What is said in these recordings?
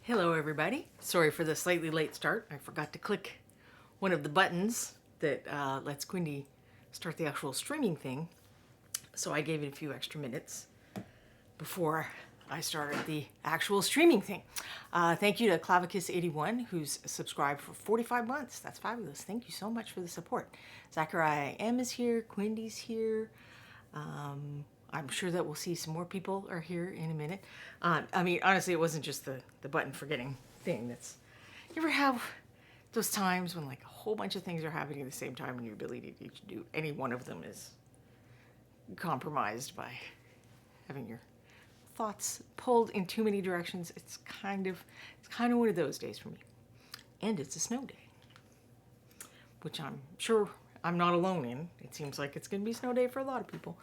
Hello everybody. Sorry for the slightly late start. I forgot to click one of the buttons that lets Quindy start the actual streaming thing. So I gave it a few extra minutes before I started the actual streaming thing. Thank you to Clavicus81 who's subscribed for 45 months. That's fabulous. Thank you so much for the support. Zachariah M is here. Quindy's here. I'm sure that we'll see some more people are here in a minute. I mean, honestly, it wasn't just the button forgetting thing. That's, you ever have those times when like a whole bunch of things are happening at the same time and your ability to do any one of them is compromised by having your thoughts pulled in too many directions? It's kind of one of those days for me. And it's a snow day, which I'm sure I'm not alone in. It seems like it's going to be a snow day for a lot of people.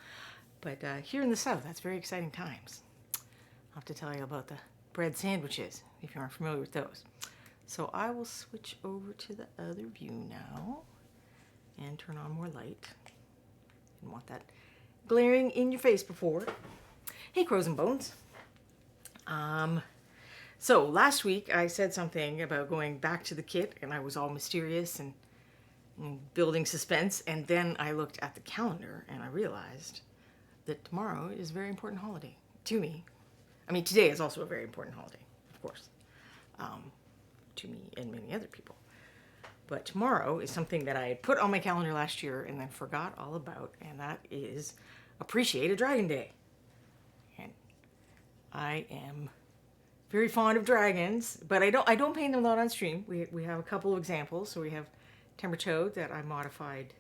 But here in the South, that's very exciting times. I'll have to tell you about the bread sandwiches, if you aren't familiar with those. So I will switch over to the other view now and turn on more light. Didn't want that glaring in your face before. Hey, Crows and Bones. So last week I said something about going back to the kit and I was all mysterious and building suspense. And then I looked at the calendar and I realized that tomorrow is a very important holiday to me. I mean, today is also a very important holiday, of course, to me and many other people. But tomorrow is something that I had put on my calendar last year and then forgot all about, and that is Appreciate a Dragon Day. And I am very fond of dragons, but I don't paint them a lot on stream. We have a couple of examples. So we have Timber Toad that I modified.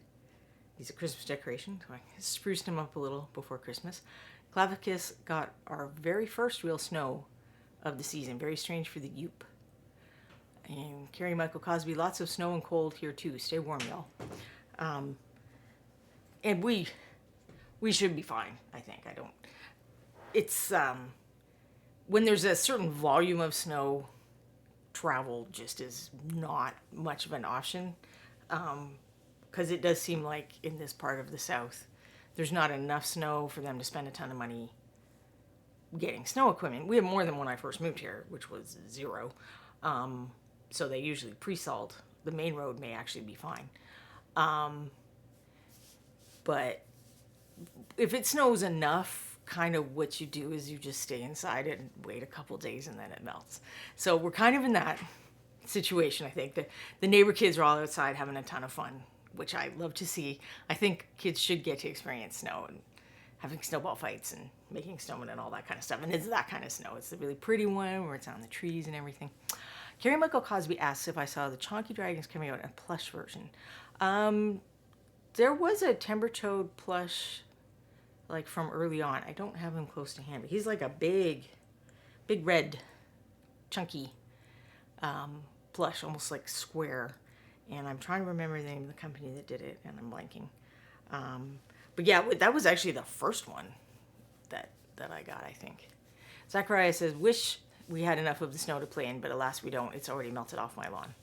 He's a Christmas decoration, so I spruced him up a little before Christmas. Clavicus got our very first real snow of the season. Very strange for the Yoop. And Carrie Michael Cosby, lots of snow and cold here too. Stay warm, y'all. And we should be fine, I think. It's, when there's a certain volume of snow, travel just is not much of an option. Because it does seem like in this part of the South, there's not enough snow for them to spend a ton of money getting snow equipment. We have more than when I first moved here, which was 0. So they usually pre-salt. The main road may actually be fine. But if it snows enough, kind of what you do is you just stay inside and wait a couple days and then it melts. So we're kind of in that situation, I think. The neighbor kids are all outside having a ton of fun, which I love to see. I think kids should get to experience snow and having snowball fights and making snowmen and all that kind of stuff. And it's that kind of snow. It's the really pretty one where it's on the trees and everything. Carrie Michael Cosby asks if I saw the Chonky Dragons coming out in a plush version. There was a Timber Toad plush like from early on. I don't have him close to hand, but he's like a big red chunky plush, almost like square. And I'm trying to remember the name of the company that did it, and I'm blanking. But yeah, that was actually the first one that I got, I think. Zachariah says, wish we had enough of the snow to play in, but alas we don't. It's already melted off my lawn.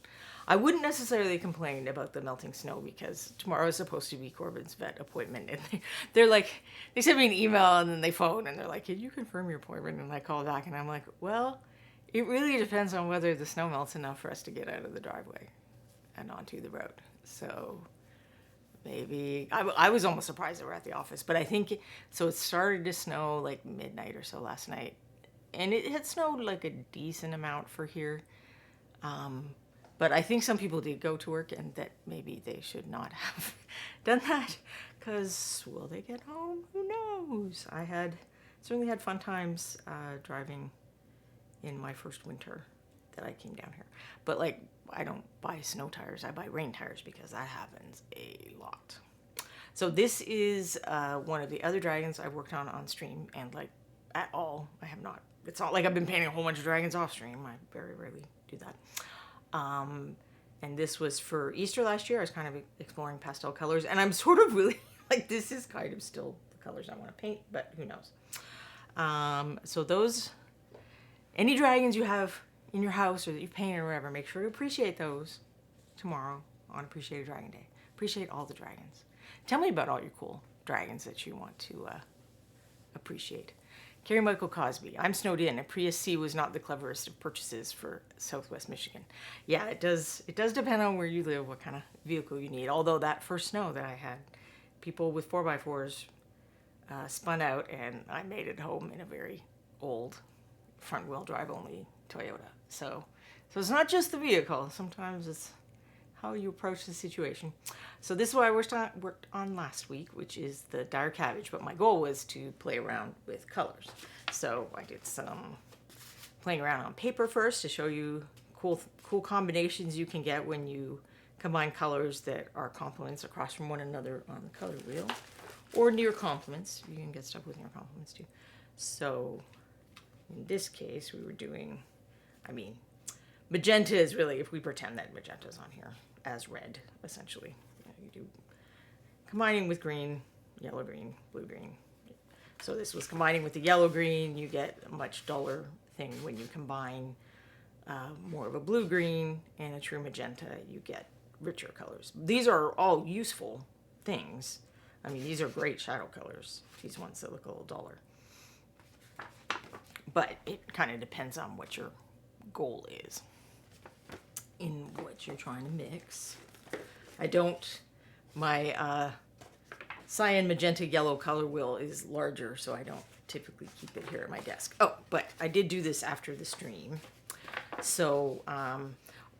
I wouldn't necessarily complain about the melting snow because tomorrow is supposed to be Corbin's vet appointment. And they're like, they sent me an email and then they phone and they're like, can you confirm your appointment? And I call back and I'm like, well, it really depends on whether the snow melts enough for us to get out of the driveway and onto the road. So maybe, I was almost surprised that we're at the office, but I think, so it started to snow like midnight or so last night. And it had snowed like a decent amount for here. But I think some people did go to work and that maybe they should not have done that because will they get home? Who knows? I certainly had fun times driving in my first winter that I came down here. But like, I don't buy snow tires, I buy rain tires because that happens a lot. So this is one of the other dragons I worked on stream, and like at all, I have not. It's not like I've been painting a whole bunch of dragons off stream. I very rarely do that. And this was for Easter last year. I was kind of exploring pastel colors, and I'm sort of really like, this is kind of still the colors I want to paint, but who knows. So those, any dragons you have in your house or that you've painted or whatever, make sure to appreciate those tomorrow on Appreciate a Dragon Day. Appreciate all the dragons. Tell me about all your cool dragons that you want to appreciate. Carrie Michael Cosby. I'm snowed in. A Prius C was not the cleverest of purchases for Southwest Michigan. Yeah, it does. It does depend on where you live, what kind of vehicle you need. Although that first snow that I had, people with 4x4s spun out, and I made it home in a very old front-wheel drive only Toyota. So it's not just the vehicle. Sometimes it's how you approach the situation. So this is what I worked on last week, which is the dire cabbage. But my goal was to play around with colors. So I did some playing around on paper first to show you cool combinations you can get when you combine colors that are complements across from one another on the color wheel, or near complements. You can get stuff with near complements too. So in this case, we were doing, magenta is really, if we pretend that magenta is on here as red, essentially. You do combining with green, yellow green, blue green. So this was combining with the yellow green. You get a much duller thing. When you combine more of a blue green and a true magenta, you get richer colors. These are all useful things. These are great shadow colors. These ones that look a little duller. But it kind of depends on what your goal is in what you're trying to mix. My cyan, magenta, yellow color wheel is larger, so I don't typically keep it here at my desk. Oh, but I did do this after the stream. So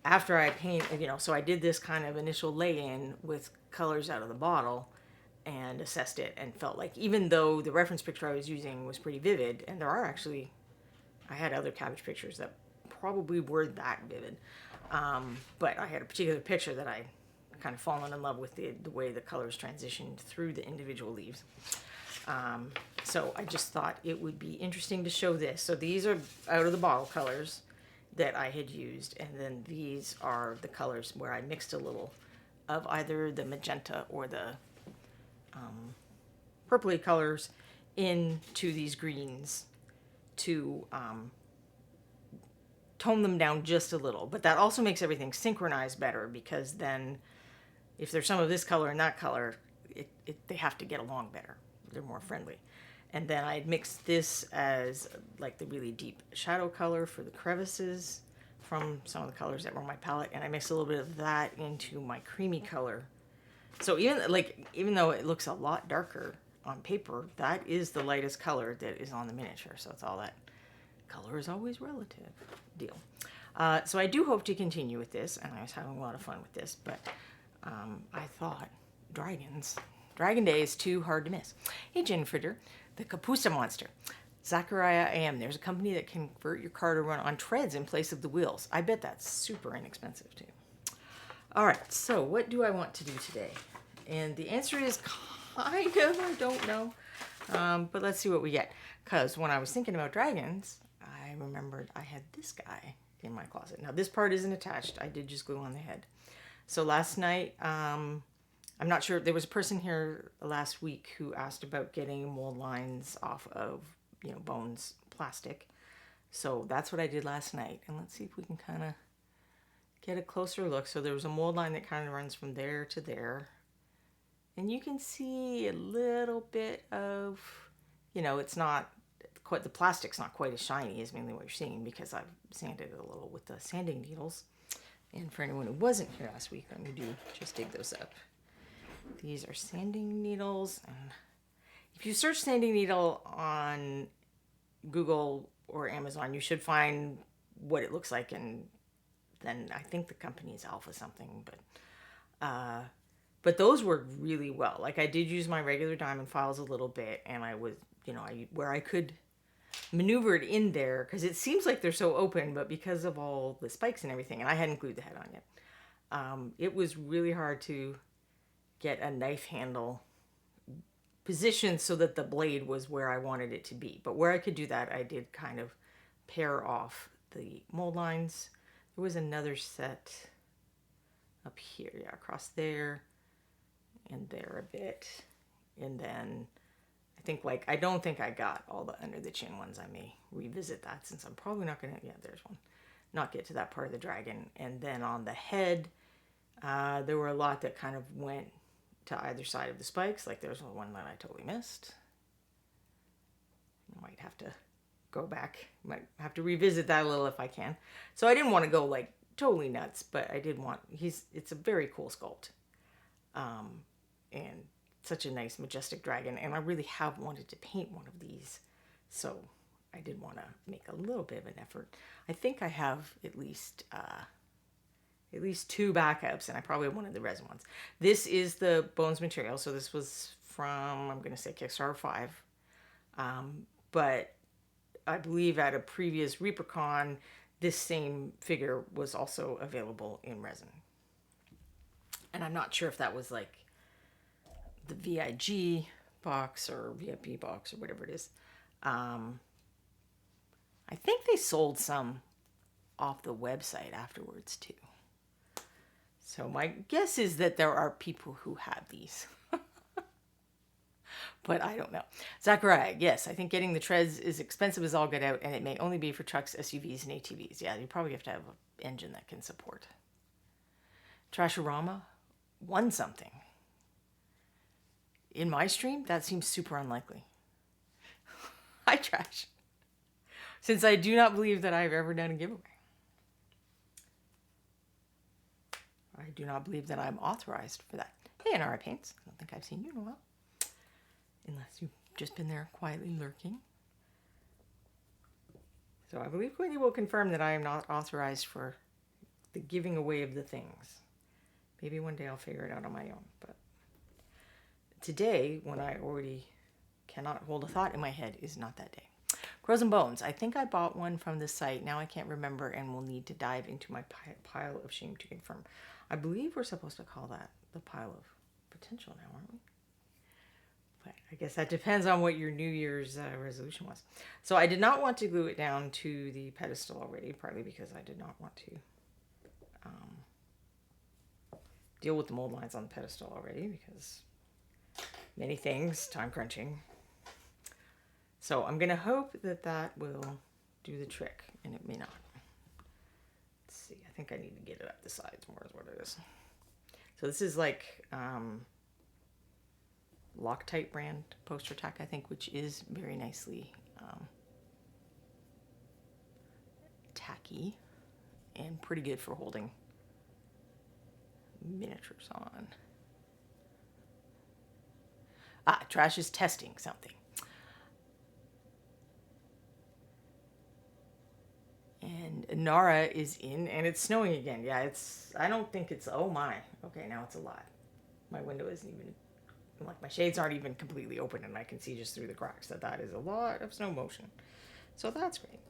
after I paint, so I did this kind of initial lay-in with colors out of the bottle and assessed it and felt like, even though the reference picture I was using was pretty vivid, and there are actually, I had other cabbage pictures that probably were that vivid, but I had a particular picture that I kind of fallen in love with the way the colors transitioned through the individual leaves. So I just thought it would be interesting to show this. So these are out of the bottle colors that I had used, and then these are the colors where I mixed a little of either the magenta or the purpley colors into these greens to tone them down just a little. But that also makes everything synchronize better, because then if there's some of this color and that color, they have to get along better. They're more friendly. And then I'd mixed this as like the really deep shadow color for the crevices from some of the colors that were on my palette, and I mixed a little bit of that into my creamy color. So even though it looks a lot darker on paper, that is the lightest color that is on the miniature. So it's all that color is always relative deal. So I do hope to continue with this, and I was having a lot of fun with this, but I thought Dragon Day is too hard to miss. Hey, Jen Fritter, the Kapusa Monster. Zachariah AM, there's a company that can convert your car to run on treads in place of the wheels. I bet that's super inexpensive too. All right, so what do I want to do today? And the answer is kind of, I don't know. But let's see what we get. Because when I was thinking about dragons, I remembered I had this guy in my closet. Now, this part isn't attached. I did just glue on the head. So last night, I'm not sure, there was a person here last week who asked about getting mold lines off of, Bones plastic. So that's what I did last night. And let's see if we can kind of get a closer look. So there was a mold line that kind of runs from there to there. And you can see a little bit of, it's not quite, the plastic's not quite as shiny as mainly what you're seeing, because I've sanded it a little with the sanding needles. And for anyone who wasn't here last week, let me just dig those up. These are sanding needles. And if you search sanding needle on Google or Amazon, you should find what it looks like, and then I think the company is Alpha something, but those work really well. Like, I did use my regular diamond files a little bit, and I was, where I could maneuver it in there, because it seems like they're so open, but because of all the spikes and everything, and I hadn't glued the head on yet, it was really hard to get a knife handle positioned so that the blade was where I wanted it to be. But where I could do that, I did kind of pare off the mold lines. There was another set up here, across there and there a bit. And then I don't think I got all the under the chin ones. I may revisit that, since I'm probably not gonna, there's one, not get to that part of the dragon. And then on the head, there were a lot that kind of went to either side of the spikes. Like, there's one that I totally missed. might have to go back. Might have to revisit that a little if I can. So I didn't want to go like totally nuts, but I did want, it's a very cool sculpt. And such a nice majestic dragon. And I really have wanted to paint one of these. So I did want to make a little bit of an effort. I think I have at least 2 backups, and I probably have one of the resin ones. This is the Bones material. So this was from, I'm going to say Kickstarter 5. But I believe at a previous ReaperCon, this same figure was also available in resin. And I'm not sure if that was like the VIG box or VIP box or whatever it is. I think they sold some off the website afterwards too. So my guess is that there are people who have these. But I don't know. Zachariah, yes, I think getting the treads is expensive as all get out, and it may only be for trucks, SUVs, and ATVs. Yeah, you probably have to have an engine that can support. Trashorama won something. In my stream, that seems super unlikely. Hi, Trash. Since I do not believe that I've ever done a giveaway. I do not believe that I'm authorized for that. Hey, NRI Paints. I don't think I've seen you in a while. Unless you've just been there quietly lurking. So I believe Quinny will confirm that I am not authorized for the giving away of the things. Maybe one day I'll figure it out on my own. But today, when I already cannot hold a thought in my head, is not that day. Crows and Bones. I think I bought one from the site. Now I can't remember and will need to dive into my pile of shame to confirm. I believe we're supposed to call that the pile of potential now, aren't we? But I guess that depends on what your New Year's resolution was. So I did not want to glue it down to the pedestal already, partly because I did not want to deal with the mold lines on the pedestal already, because many things, time crunching. So I'm going to hope that that will do the trick, and it may not. Let's see. I think I need to get it up the sides more is what it is. So this is like Loctite brand poster tack, I think, which is very nicely tacky and pretty good for holding miniatures on. Trash is testing something. And Nara is in, and it's snowing again. Yeah, I don't think it's, oh my. Okay, now it's a lot. My window isn't even, like my shades aren't even completely open, and I can see just through the cracks that is a lot of snow motion. So that's great.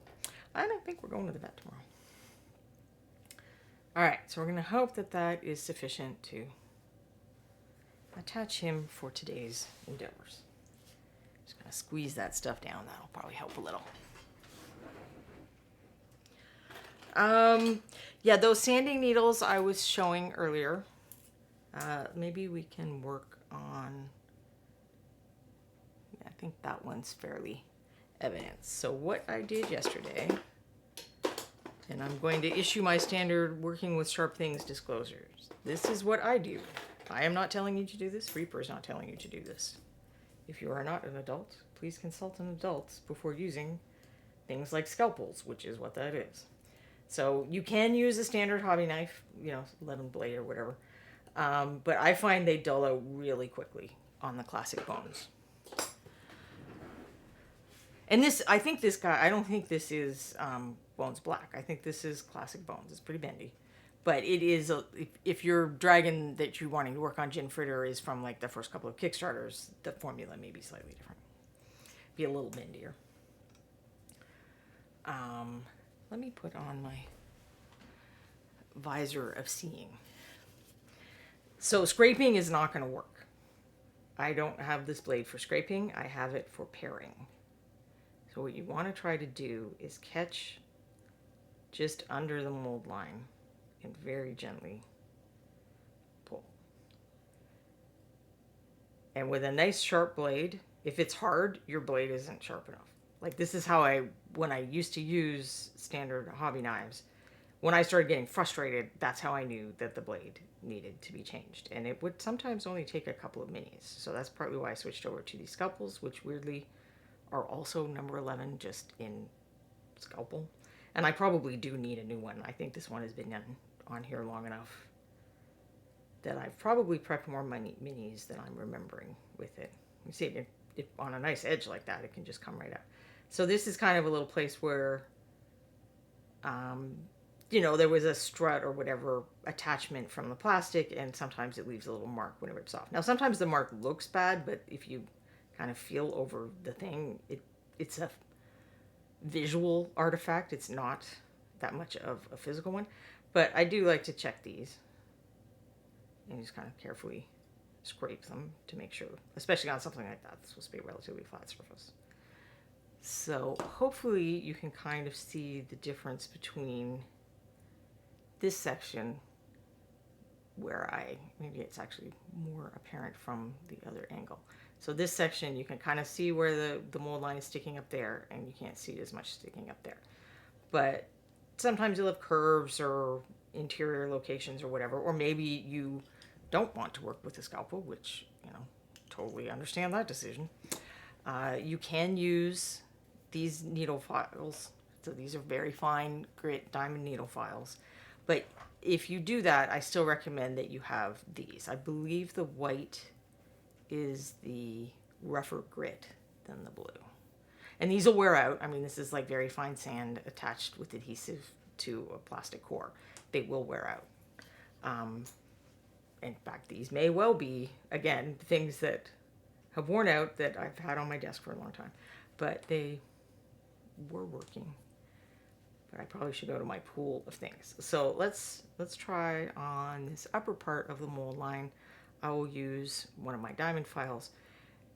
I don't think we're going to the vet tomorrow. All right, so we're going to hope that that is sufficient to attach him for today's endeavors. Just going to squeeze that stuff down. That'll probably help a little. Yeah, those sanding needles I was showing earlier, maybe we can work on, I think that one's fairly evident. So what I did yesterday, and I'm going to issue my standard working with sharp things disclosures. This is what I do. I am not telling you to do this. Reaper is not telling you to do this. If you are not an adult, please consult an adult before using things like scalpels, which is what that is. So you can use a standard hobby knife, 11 blade or whatever. But I find they dull out really quickly on the classic bones. And this, I think this guy, I don't think this is Bones Black. I think this is classic Bones. It's pretty bendy. But it is, if your dragon that you're wanting to work on, Gin Fritter, is from like the first couple of Kickstarters, the formula may be slightly different. Be a little bendier. Let me put on my visor of seeing. So scraping is not going to work. I don't have this blade for scraping. I have it for paring. So what you want to try to do is catch just under the mold line and very gently pull. And with a nice sharp blade, if it's hard, your blade isn't sharp enough. Like this is how when I used to use standard hobby knives, when I started getting frustrated, that's how I knew that the blade needed to be changed. And it would sometimes only take a couple of minis. So that's partly why I switched over to these scalpels, which weirdly are also number 11, just in scalpel. And I probably do need a new one. I think this one has been on here long enough that I've probably prepped more minis than I'm remembering with it. You see, if on a nice edge like that, it can just come right out. So this is kind of a little place where, there was a strut or whatever attachment from the plastic, and sometimes it leaves a little mark when it rips off. Now, sometimes the mark looks bad, but if you kind of feel over the thing, it's a visual artifact. It's not that much of a physical one. But I do like to check these and just kind of carefully scrape them to make sure, especially on something like that. It's supposed to be a relatively flat surface. So hopefully you can kind of see the difference between this section where maybe it's actually more apparent from the other angle. So this section, you can kind of see where the mold line is sticking up there, and you can't see as much sticking up there. But sometimes you'll have curves or interior locations or whatever, or maybe you don't want to work with a scalpel, which, totally understand that decision. You can use these needle files. So these are very fine grit diamond needle files. But if you do that, I still recommend that you have these. I believe the white is the rougher grit than the blue. And these will wear out. I mean, this is like very fine sand attached with adhesive to a plastic core. They will wear out. In fact, these may well be, again, things that have worn out that I've had on my desk for a long time. But they were working. But I probably should go to my pool of things. So let's try on this upper part of the mold line. I will use one of my diamond files.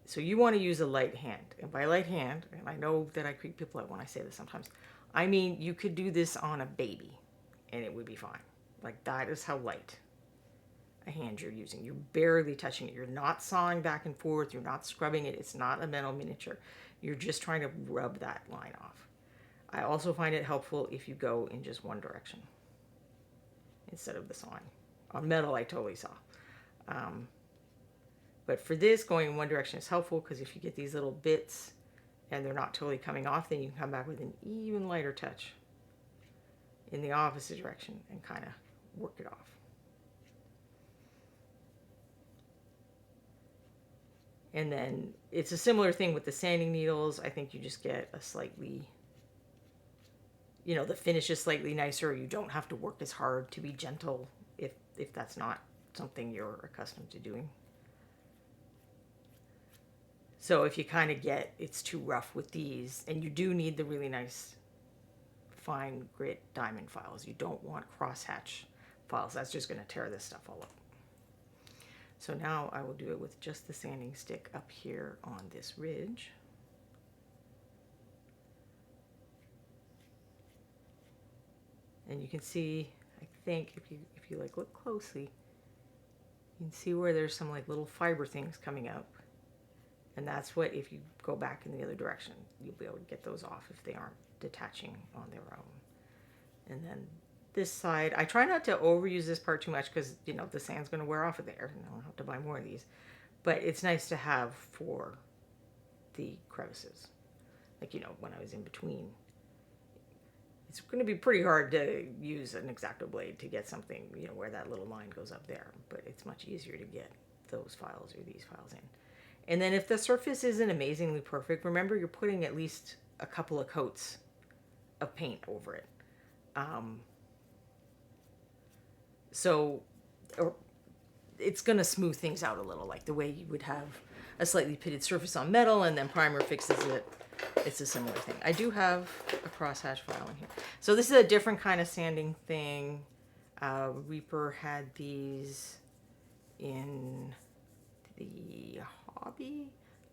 So you want to use a light hand. And by light hand, and I know that I creep people out when I say this sometimes, I mean you could do this on a baby and it would be fine. Like, that is how light a hand you're using. You're barely touching it. You're not sawing back and forth. You're not scrubbing it. It's not a metal miniature. You're just trying to rub that line off. I also find it helpful if you go in just one direction instead of the sawing. On metal, I totally saw. But for this, going in one direction is helpful because if you get these little bits and they're not totally coming off, then you can come back with an even lighter touch in the opposite direction and kind of work it off. And then it's a similar thing with the sanding needles. I think you just get a slightly, the finish is slightly nicer. You don't have to work as hard to be gentle if that's not something you're accustomed to doing. So if you kind of get it's too rough with these, and you do need the really nice fine grit diamond files. You don't want crosshatch files. That's just going to tear this stuff all up. So now I will do it with just the sanding stick up here on this ridge. And you can see, I think if you like look closely, you can see where there's some like little fiber things coming up. And that's what, if you go back in the other direction, you'll be able to get those off if they aren't detaching on their own. And then this side, I try not to overuse this part too much because, the sand's going to wear off of there and I'll have to buy more of these. But it's nice to have for the crevices. Like, when I was in between. It's going to be pretty hard to use an X-Acto blade to get something, where that little line goes up there. But it's much easier to get those files or these files in. And then if the surface isn't amazingly perfect, remember you're putting at least a couple of coats of paint over it. So it's going to smooth things out a little, like the way you would have a slightly pitted surface on metal and then primer fixes it. It's a similar thing. I do have a crosshatch file in here. So this is a different kind of sanding thing. Reaper had these in the hobby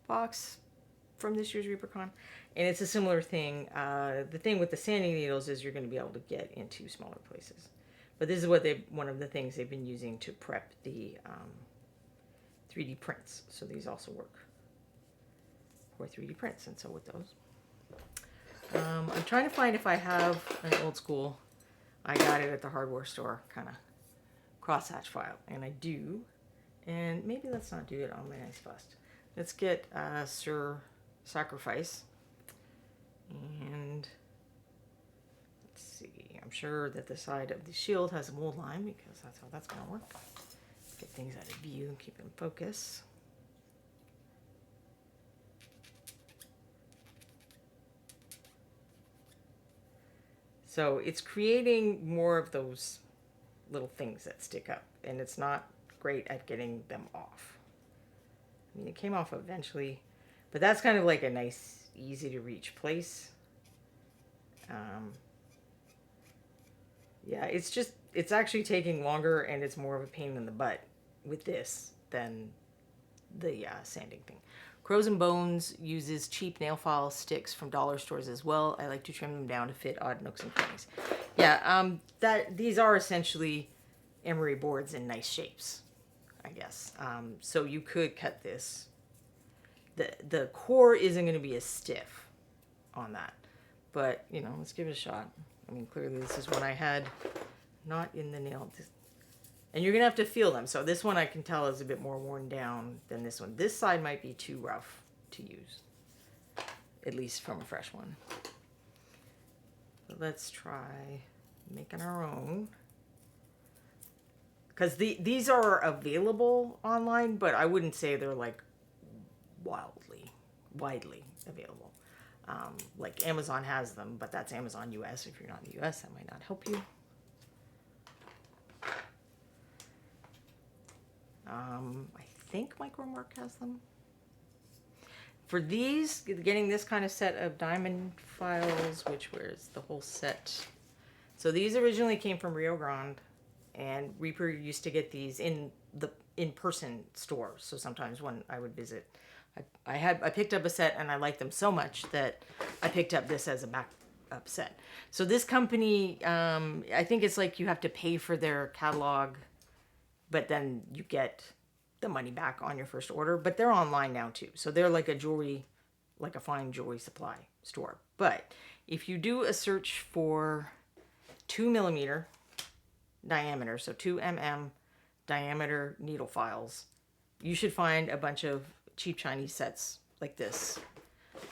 box from this year's ReaperCon, and it's a similar thing. The thing with the sanding needles is you're going to be able to get into smaller places, but this is one of the things they've been using to prep the 3D prints. So these also work for 3D prints, and so with those, I'm trying to find if I have an old school. I got it at the hardware store kind of crosshatch file, and I do. And maybe let's not do it on my nice bust. Let's get Sir Sacrifice And let's see, I'm sure that the side of the shield has a mold line because that's how that's going to work. Get things out of view and keep in focus. So it's creating more of those little things that stick up, and it's not great at getting them off. I mean, it came off eventually, but that's kind of like a nice, easy to reach place. Yeah, it's actually taking longer, and it's more of a pain in the butt with this than the sanding thing. Crows and Bones uses cheap nail file sticks from dollar stores as well. I like to trim them down to fit odd nooks and crannies. Yeah, these are essentially emery boards in nice shapes, I guess. So you could cut this. The core isn't going to be as stiff on that, but you know, let's give it a shot. I mean, clearly this is one I had not in the nail. And you're going to have to feel them. So this one I can tell is a bit more worn down than this one. This side might be too rough to use, at least from a fresh one. But let's try making our own. Because these are available online, but I wouldn't say they're like widely available. Like Amazon has them, but that's Amazon US. If you're not in the US, that might not help you. I think Micromark has them. For these, getting this kind of set of diamond files, where's the whole set? So these originally came from Rio Grande, and Reaper used to get these in the in-person store. So sometimes when I would visit, I picked up a set, and I liked them so much that I picked up this as a backup set. So this company, I think it's like you have to pay for their catalog, but then you get the money back on your first order. But they're online now too. So they're like a fine jewelry supply store. But if you do a search for 2mm diameter, so 2mm diameter needle files, you should find a bunch of cheap Chinese sets like this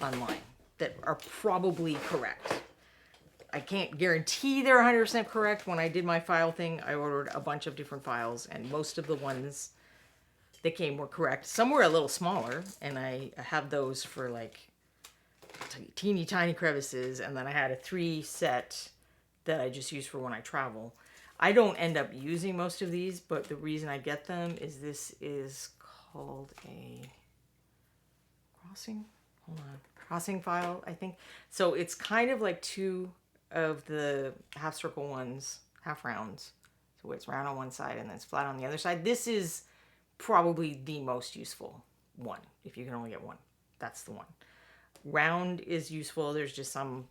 online that are probably correct. I can't guarantee they're 100% correct. When I did my file thing, I ordered a bunch of different files, and most of the ones that came were correct. Some were a little smaller, and I have those for like teeny tiny crevices, and then I had a 3 set that I just use for when I travel. I don't end up using most of these, but the reason I get them is this is called a crossing file, I think. So it's kind of like 2 of the half circle ones, half rounds. So it's round on one side and then it's flat on the other side. This is probably the most useful one. If you can only get one, that's the one. Round is useful. There's just some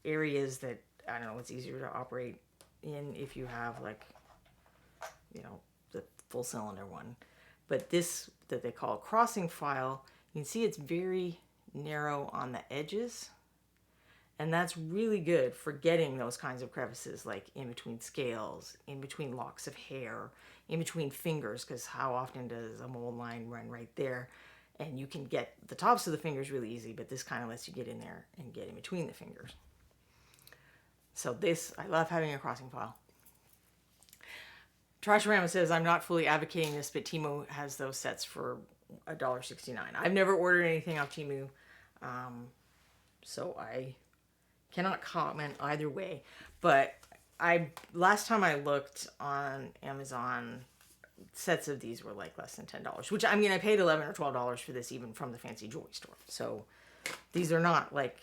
areas that, I don't know, it's easier to operate in if you have like, you know, the full cylinder one. But this that they call a crossing file, you can see it's very narrow on the edges. And that's really good for getting those kinds of crevices, like in between scales, in between locks of hair, in between fingers, because how often does a mold line run right there? And you can get the tops of the fingers really easy, but this kind of lets you get in there and get in between the fingers. So this, I love having a crossing file. Trasharama says, I'm not fully advocating this, but Temu has those sets for $1.69. I've never ordered anything off Temu, so I cannot comment either way. But last time I looked on Amazon, sets of these were like less than $10, which, I mean, I paid $11 or $12 for this even from the fancy jewelry store. So these are not like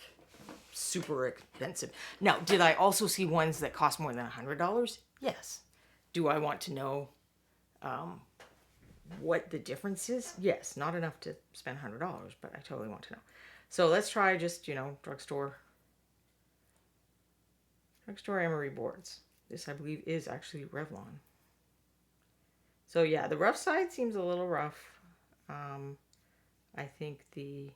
super expensive. Now, did I also see ones that cost more than $100? Yes. Do I want to know what the difference is? Yes. Not enough to spend $100, but I totally want to know. So let's try just, you know, drugstore emery boards. This, I believe, is actually Revlon. So yeah, the rough side seems a little rough. I think the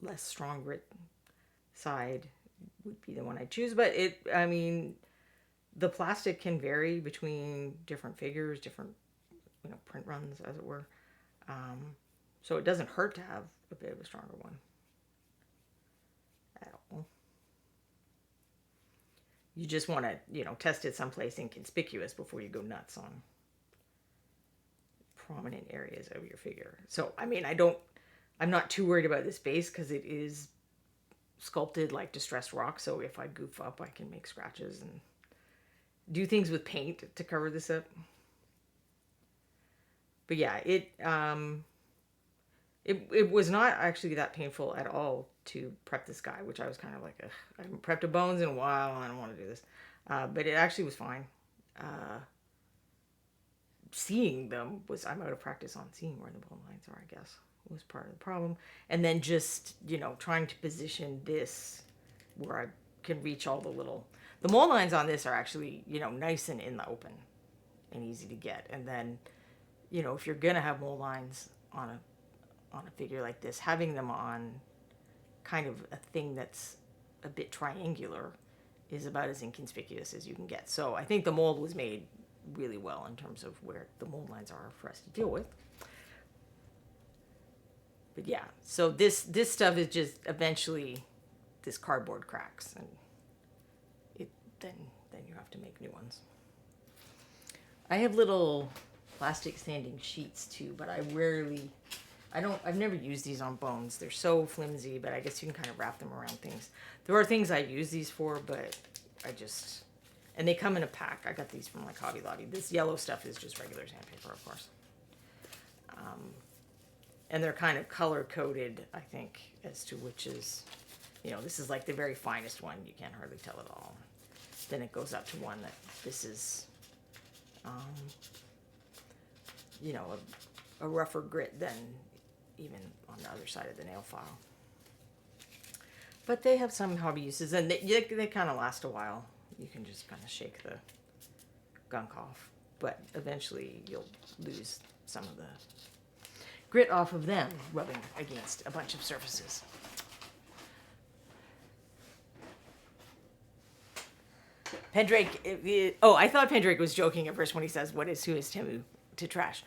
less strong grit side would be the one I choose. But I mean, the plastic can vary between different figures, different, you know, print runs, as it were. So it doesn't hurt to have a bit of a stronger one at all. You just want to, test it someplace inconspicuous before you go nuts on prominent areas of your figure. So, I mean, I'm not too worried about this base because it is sculpted like distressed rock. So if I goof up, I can make scratches and do things with paint to cover this up. But yeah, it was not actually that painful at all to prep this guy, which I was kind of like, ugh, I haven't prepped a bones in a while. I don't want to do this. But it actually was fine. Seeing them I'm out of practice on seeing where the bone lines are, I guess, was part of the problem. And then just, trying to position this where I can reach all the mold lines on this are actually, nice and in the open and easy to get. And then, if you're going to have mold lines on a figure like this, having them on kind of a thing that's a bit triangular is about as inconspicuous as you can get. So I think the mold was made really well in terms of where the mold lines are for us to deal with. But yeah, so this stuff is just eventually this cardboard cracks, and then you have to make new ones. I have little plastic sanding sheets too, but I've never used these on bones. They're so flimsy, but I guess you can kind of wrap them around things. There are things I use these for, but and they come in a pack. I got these from like Hobby Lobby. This yellow stuff is just regular sandpaper, of course. And they're kind of color coded, I think, as to which is, this is like the very finest one. You can't hardly tell at all. Then it goes up to one that this is, a rougher grit than even on the other side of the nail file. But they have some hobby uses, and they kind of last a while. You can just kind of shake the gunk off, but eventually you'll lose some of the grit off of them rubbing against a bunch of surfaces. Pendrake, I thought Pendrake was joking at first when he says, who is Temu to trash?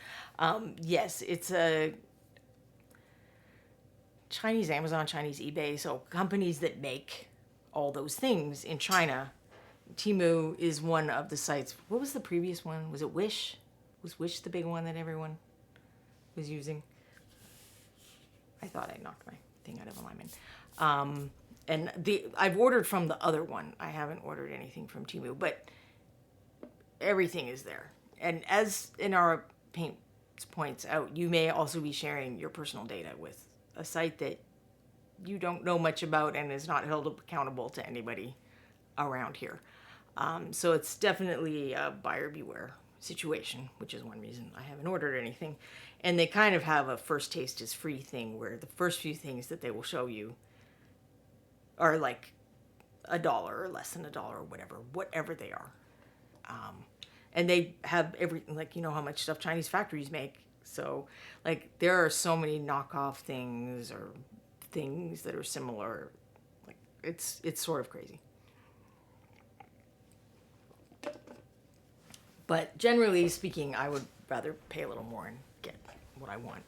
Yes, it's a Chinese Amazon, Chinese eBay, so companies that make all those things in China. Temu is one of the sites. What was the previous one? Was it Wish? Was Wish the big one that everyone was using? I thought I knocked my thing out of alignment. And I've ordered from the other one. I haven't ordered anything from Temu, but everything is there. And as Inara Paint points out, you may also be sharing your personal data with a site that you don't know much about and is not held accountable to anybody around here. So it's definitely a buyer beware situation, which is one reason I haven't ordered anything. And they kind of have a first taste is free thing where the first few things that they will show you are like $1 or less than $1 or whatever they are. And they have everything, like, how much stuff Chinese factories make. So, like, there are so many knockoff things or things that are similar. Like, it's sort of crazy. But generally speaking, I would rather pay a little more and get what I want.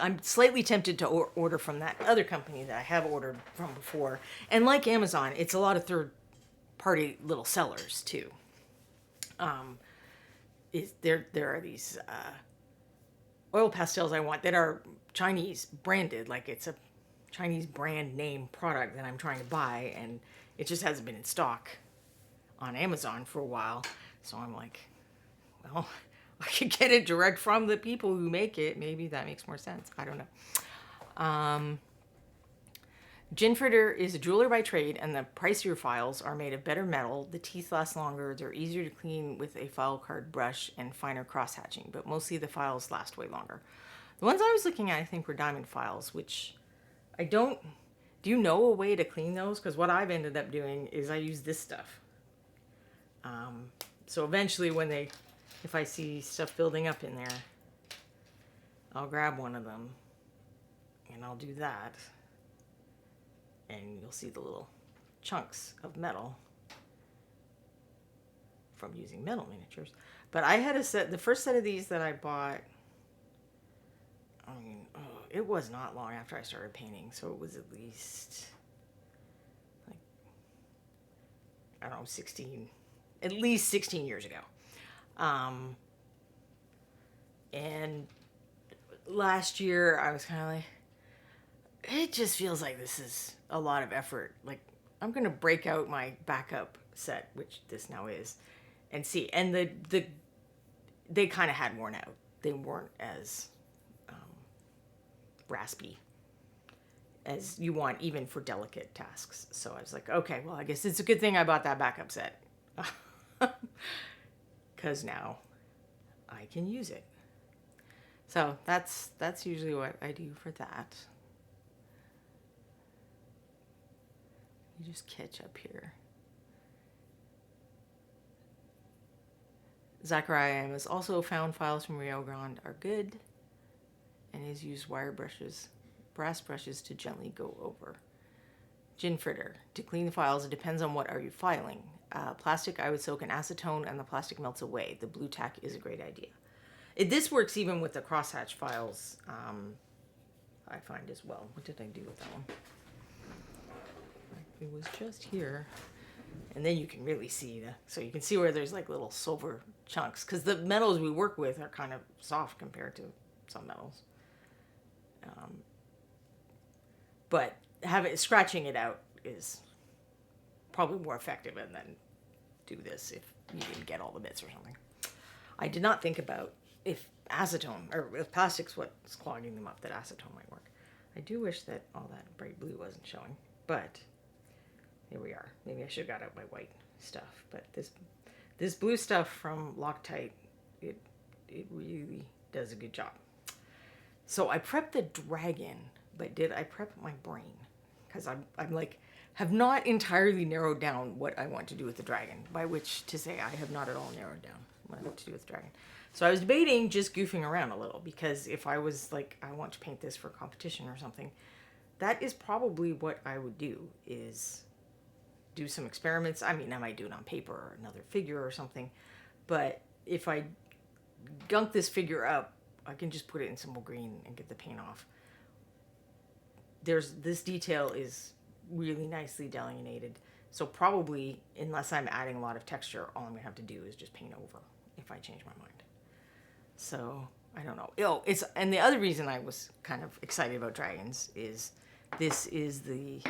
I'm slightly tempted to order from that other company that I have ordered from before. And like Amazon, it's a lot of third-party little sellers, too. There are these oil pastels I want that are Chinese branded, like it's a Chinese brand name product that I'm trying to buy, and it just hasn't been in stock on Amazon for a while. So I'm like, well, I could get it direct from the people who make it. Maybe that makes more sense. I don't know. Ginfrider is a jeweler by trade, and the pricier files are made of better metal. The teeth last longer. They're easier to clean with a file card brush and finer cross-hatching, but mostly the files last way longer. The ones I was looking at, I think, were diamond files, which I don't... Do you know a way to clean those? Because what I've ended up doing is I use this stuff. So eventually if I see stuff building up in there, I'll grab one of them and I'll do that. And you'll see the little chunks of metal from using metal miniatures. But I had the first set of these that I bought, it was not long after I started painting, so it was at least, like, I don't know, 16, at least 16 years ago. And last year I was kind of like, it just feels like this is a lot of effort. Like, I'm going to break out my backup set, which this now is, and see. And they kind of had worn out. They weren't as raspy as you want, even for delicate tasks. So I was like, okay, well, I guess it's a good thing I bought that backup set. Because now I can use it. So that's usually what I do for that. You just catch up here. Zachariah has also found files from Rio Grande are good, and has used wire brushes, brass brushes to gently go over. Gin fritter. To clean the files, it depends on what are you filing. Plastic, I would soak in acetone and the plastic melts away. The blue tack is a great idea. This works even with the crosshatch files, I find as well. What did I do with that one? It was just here. And then you can really see so you can see where there's like little silver chunks, because the metals we work with are kind of soft compared to some metals. But scratching it out is probably more effective, and then do this if you didn't get all the bits or something. I did not think about if acetone, or if plastic's what's clogging them up, that acetone might work. I do wish that all that bright blue wasn't showing, but here we are. Maybe I should have got out my white stuff, but this blue stuff from Loctite, it really does a good job. So I prepped the dragon, but did I prep my brain? Because I'm like, have not entirely narrowed down what I want to do with the dragon, by which to say I have not at all narrowed down what I want to do with the dragon. So I was debating just goofing around a little, because if I was like, I want to paint this for competition or something, that is probably what I would do, is do some experiments. I mean, I might do it on paper or another figure or something, but if I gunk this figure up, I can just put it in simple green and get the paint off. This detail is really nicely delineated, so probably, unless I'm adding a lot of texture, all I'm gonna have to do is just paint over if I change my mind. So I don't know. And the other reason I was kind of excited about dragons is this is in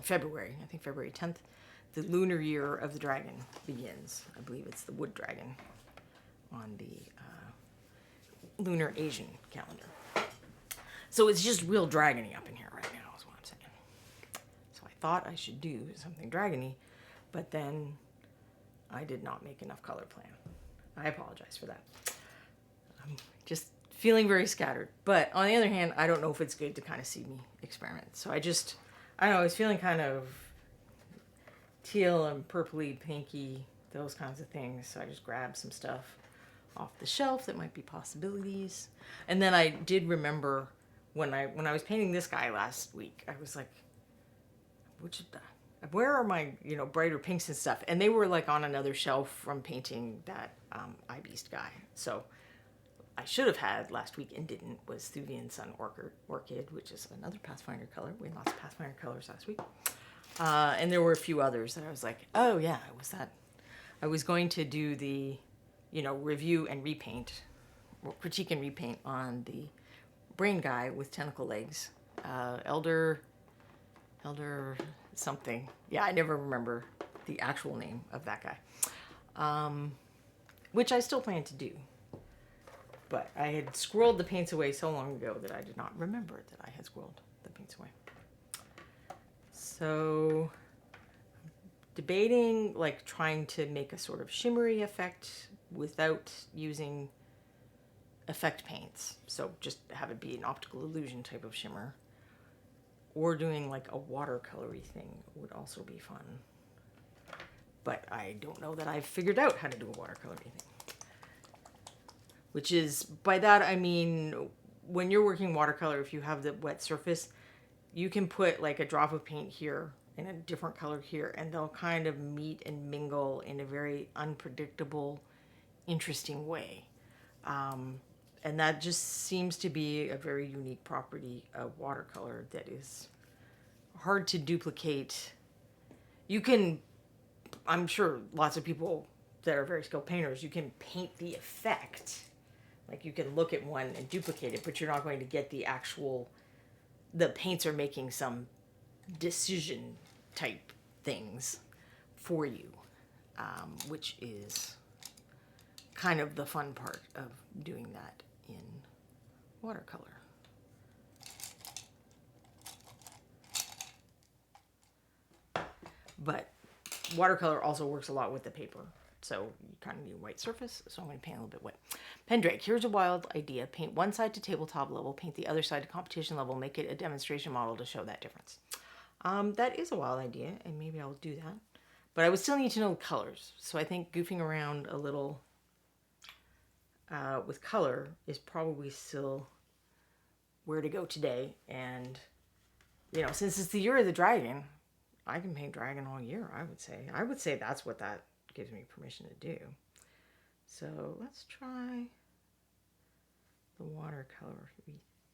February, I think February 10th, the lunar year of the dragon begins. I believe it's the wood dragon on the lunar Asian calendar. So it's just real dragony up in here right now, is what I'm saying. So I thought I should do something dragony, but then I did not make enough color plan. I apologize for that. I'm just feeling very scattered. But on the other hand, I don't know if it's good to kind of see me experiment. So I don't know, I was feeling kind of teal and purpley, pinky, those kinds of things. So I just grabbed some stuff off the shelf that might be possibilities. And then I did remember when I was painting this guy last week, I was like, where are my, brighter pinks and stuff? And they were like on another shelf from painting that Beast guy. So I should have had last week and didn't, was Thuvian Sun Orchid, which is another Pathfinder color. We had lots of Pathfinder colors last week. And there were a few others that I was like, oh yeah, it was that. I was going to do the, review and repaint, or critique and repaint on the brain guy with tentacle legs. Elder something. Yeah, I never remember the actual name of that guy. Which I still plan to do. But I had squirreled the paints away so long ago that I did not remember that I had squirreled the paints away. So, debating, like, trying to make a sort of shimmery effect without using effect paints. So just have it be an optical illusion type of shimmer. Or doing like a watercolory thing would also be fun. But I don't know that I've figured out how to do a watercolory thing. Which is, by that I mean, when you're working watercolor, if you have the wet surface, you can put like a drop of paint here and a different color here, and they'll kind of meet and mingle in a very unpredictable, interesting way. And that just seems to be a very unique property of watercolor that is hard to duplicate. You can, I'm sure lots of people that are very skilled painters, you can paint the effect. Like you can look at one and duplicate it, but you're not going to get the actual, the paints are making some decision type things for you, which is kind of the fun part of doing that in watercolor. But watercolor also works a lot with the paper. So you kind of need a white surface. So I'm going to paint a little bit wet. Pendrake, here's a wild idea. Paint one side to tabletop level, paint the other side to competition level, make it a demonstration model to show that difference. That is a wild idea, and maybe I'll do that. But I would still need to know the colors. So I think goofing around a little with color is probably still where to go today. And, you know, since it's the year of the dragon, I can paint dragon all year, I would say. I would say that's what that gives me permission to do. So let's try the watercolor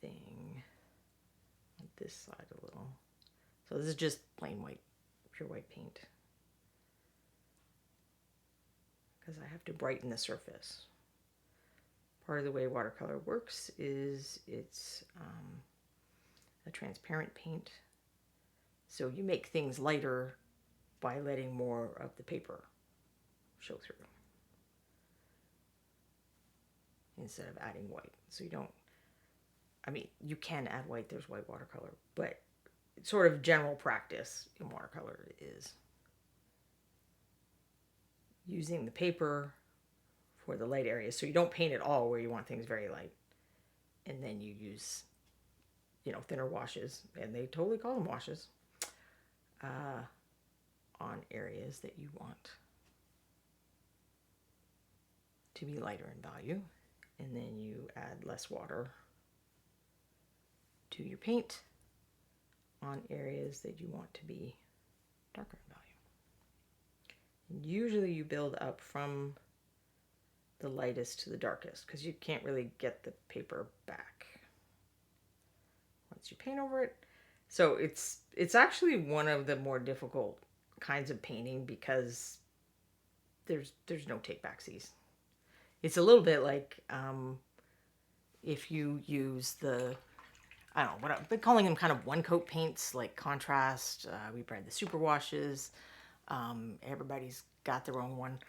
thing on this side a little. So this is just plain white, pure white paint. Because I have to brighten the surface. Part of the way watercolor works is it's a transparent paint. So you make things lighter by letting more of the paper show through instead of adding white. So you don't, I mean, you can add white, there's white watercolor, but sort of general practice in watercolor is using the paper for the light areas. So you don't paint it all where you want things very light. And then you use, you know, thinner washes, and they totally call them washes, on areas that you want to be lighter in value. And then you add less water to your paint on areas that you want to be darker in value. And usually you build up from the lightest to the darkest, because you can't really get the paper back once you paint over it. So it's actually one of the more difficult kinds of painting because there's no take backsies. It's a little bit like if you use the, I don't know, what I've been calling them kind of one coat paints, like contrast. We've had the super washes. Everybody's got their own one.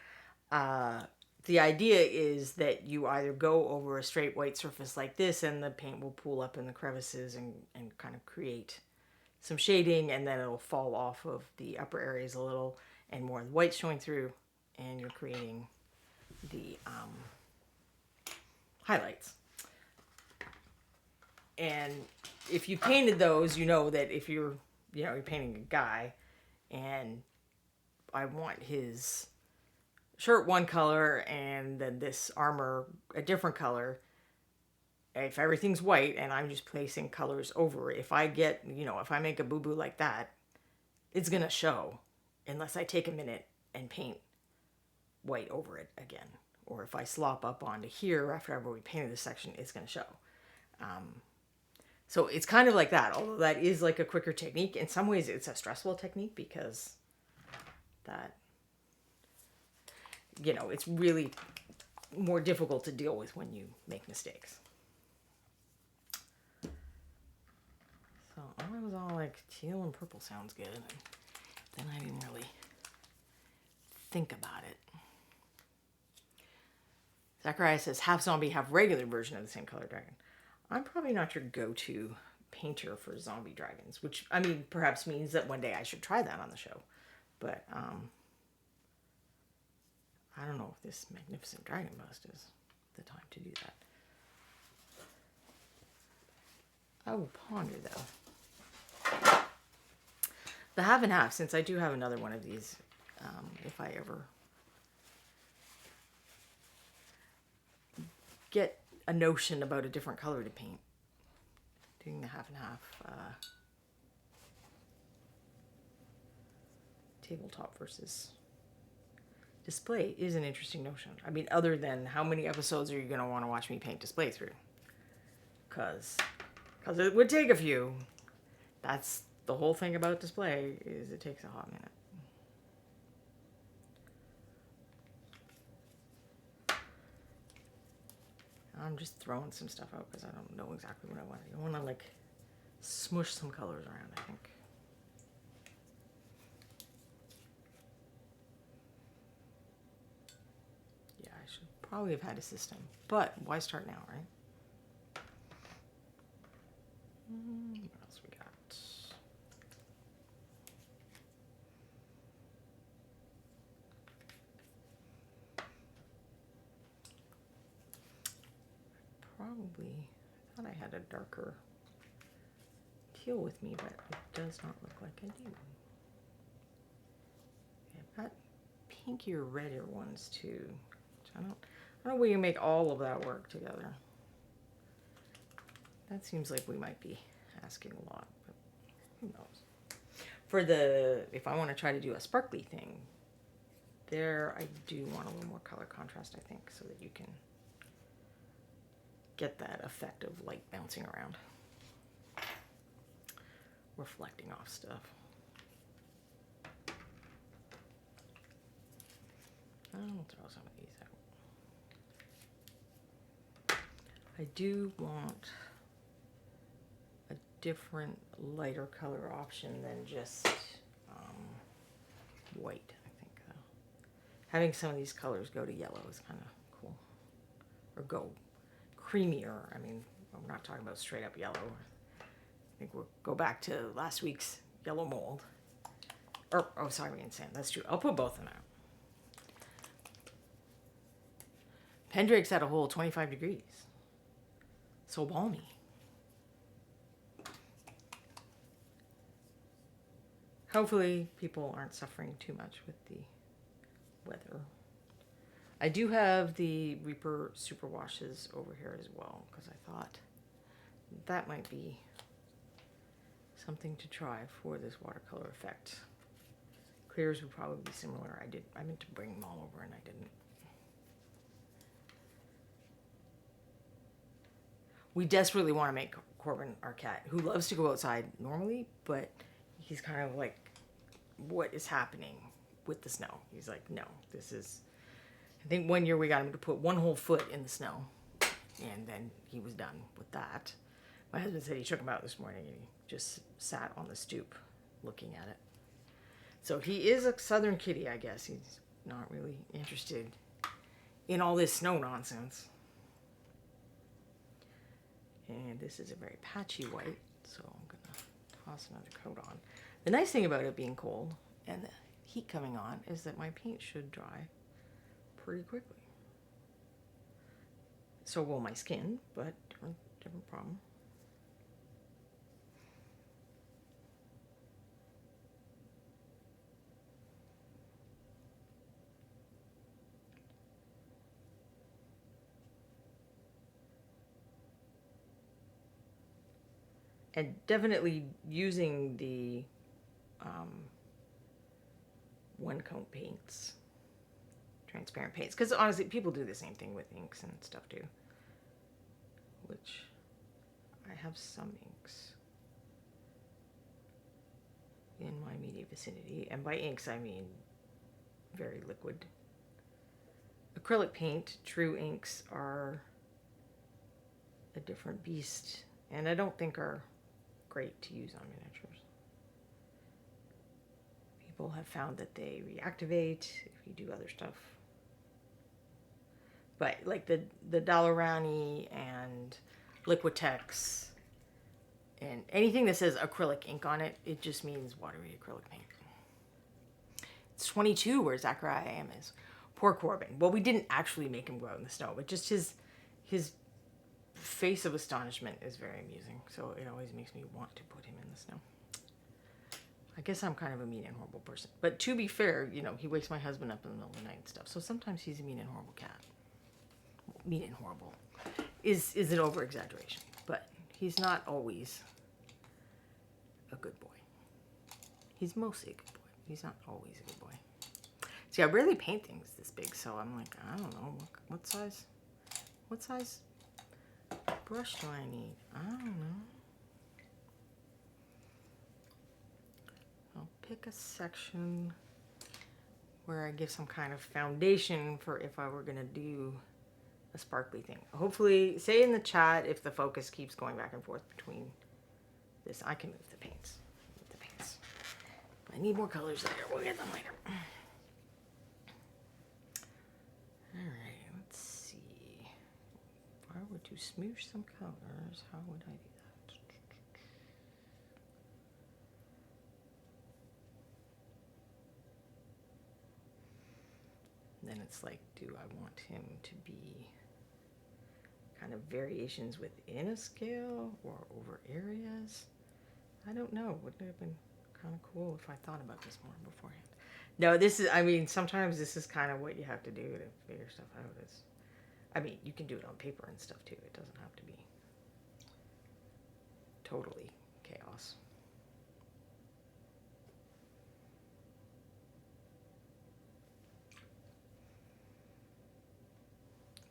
The idea is that you either go over a straight white surface like this and the paint will pool up in the crevices and kind of create some shading, and then it'll fall off of the upper areas a little and more of the white showing through, and you're creating the highlights. And if you painted those, you know that if you're painting a guy and I want his shirt one color and then this armor a different color, if everything's white and I'm just placing colors over, if I get, if I make a boo-boo like that, it's gonna show unless I take a minute and paint white over it again. Or if I slop up onto here after I've already painted this section, it's gonna show. So it's kind of like that, although that is like a quicker technique. In some ways it's a stressful technique because that, it's really more difficult to deal with when you make mistakes. So I was all like, teal and purple sounds good. And then I didn't really think about it. Zachariah says, half zombie, half regular version of the same color dragon. I'm probably not your go-to painter for zombie dragons, which, I mean, perhaps means that one day I should try that on the show. But, I don't know if this magnificent dragon bust is the time to do that. I will ponder, though. The half and half, since I do have another one of these, if I ever get a notion about a different color to paint, doing the half and half tabletop versus display is an interesting notion. I mean, other than how many episodes are you going to want to watch me paint display through? Because it would take a few. That's the whole thing about display, is it takes a hot minute. I'm just throwing some stuff out because I don't know exactly what I want. I want to like smush some colors around, I think. Yeah, I should probably have had a system, but why start now, right? What else we got? Probably, I thought I had a darker teal with me, but it does not look like I do. I've got pinkier, redder ones too. I don't know where you make all of that work together. That seems like we might be asking a lot, but who knows. For if I want to try to do a sparkly thing, there I do want a little more color contrast, I think, so that you can get that effect of light bouncing around, reflecting off stuff. I'll throw some of these out. I do want a different lighter color option than just white, I think. Having some of these colors go to yellow is kind of cool. Or go creamier. I mean, we're not talking about straight up yellow. I think we'll go back to last week's yellow mold. Or, oh, sorry, insane. That's true. I'll put both of them out. Pendrake's at a whole 25 degrees. So balmy. Hopefully people aren't suffering too much with the weather. I do have the Reaper Super Washes over here as well, because I thought that might be something to try for this watercolor effect. Clears would probably be similar. I meant to bring them all over and I didn't. We desperately want to make Corbin our cat, who loves to go outside normally, but he's kind of like, what is happening with the snow? He's like, no, this is... I think one year we got him to put one whole foot in the snow, and then he was done with that. My husband said he took him out this morning and he just sat on the stoop looking at it. So he is a southern kitty, I guess. He's not really interested in all this snow nonsense. And this is a very patchy white, so I'm going to toss another coat on. The nice thing about it being cold and the heat coming on is that my paint should dry pretty quickly. So will my skin, but different problem. And definitely using the one coat paints, transparent paints, because honestly people do the same thing with inks and stuff too, which I have some inks in my immediate vicinity, and by inks I mean very liquid. Acrylic paint, true inks, are a different beast, and I don't think are great to use on miniatures. People have found that they reactivate if you do other stuff. But like the Dollarani and Liquitex and anything that says acrylic ink on it, it just means watery acrylic paint. It's 22 where Zachariah Am is. Poor Corbin. Well, we didn't actually make him go out in the snow, but just his face of astonishment is very amusing. So it always makes me want to put him in the snow. I guess I'm kind of a mean and horrible person. But to be fair, you know, he wakes my husband up in the middle of the night and stuff. So sometimes he's a mean and horrible cat. Mean and horrible is an over-exaggeration. But he's not always a good boy. He's mostly a good boy. He's not always a good boy. See, I rarely paint things this big, so I'm like, I don't know, what size brush do I need? I don't know. I'll pick a section where I give some kind of foundation for if I were gonna do a sparkly thing. Hopefully, say in the chat if the focus keeps going back and forth between this. I can move the paints. I need more colors later. We'll get them later. Alright, let's see. If I were to smoosh some colors, how would I do that? Then it's like, do I want him to be kind of variations within a scale or over areas? I don't know. Wouldn't it have been kind of cool if I thought about this more beforehand? No, this is, I mean, sometimes this is kind of what you have to do to figure stuff out. I mean, you can do it on paper and stuff too. It doesn't have to be totally chaos.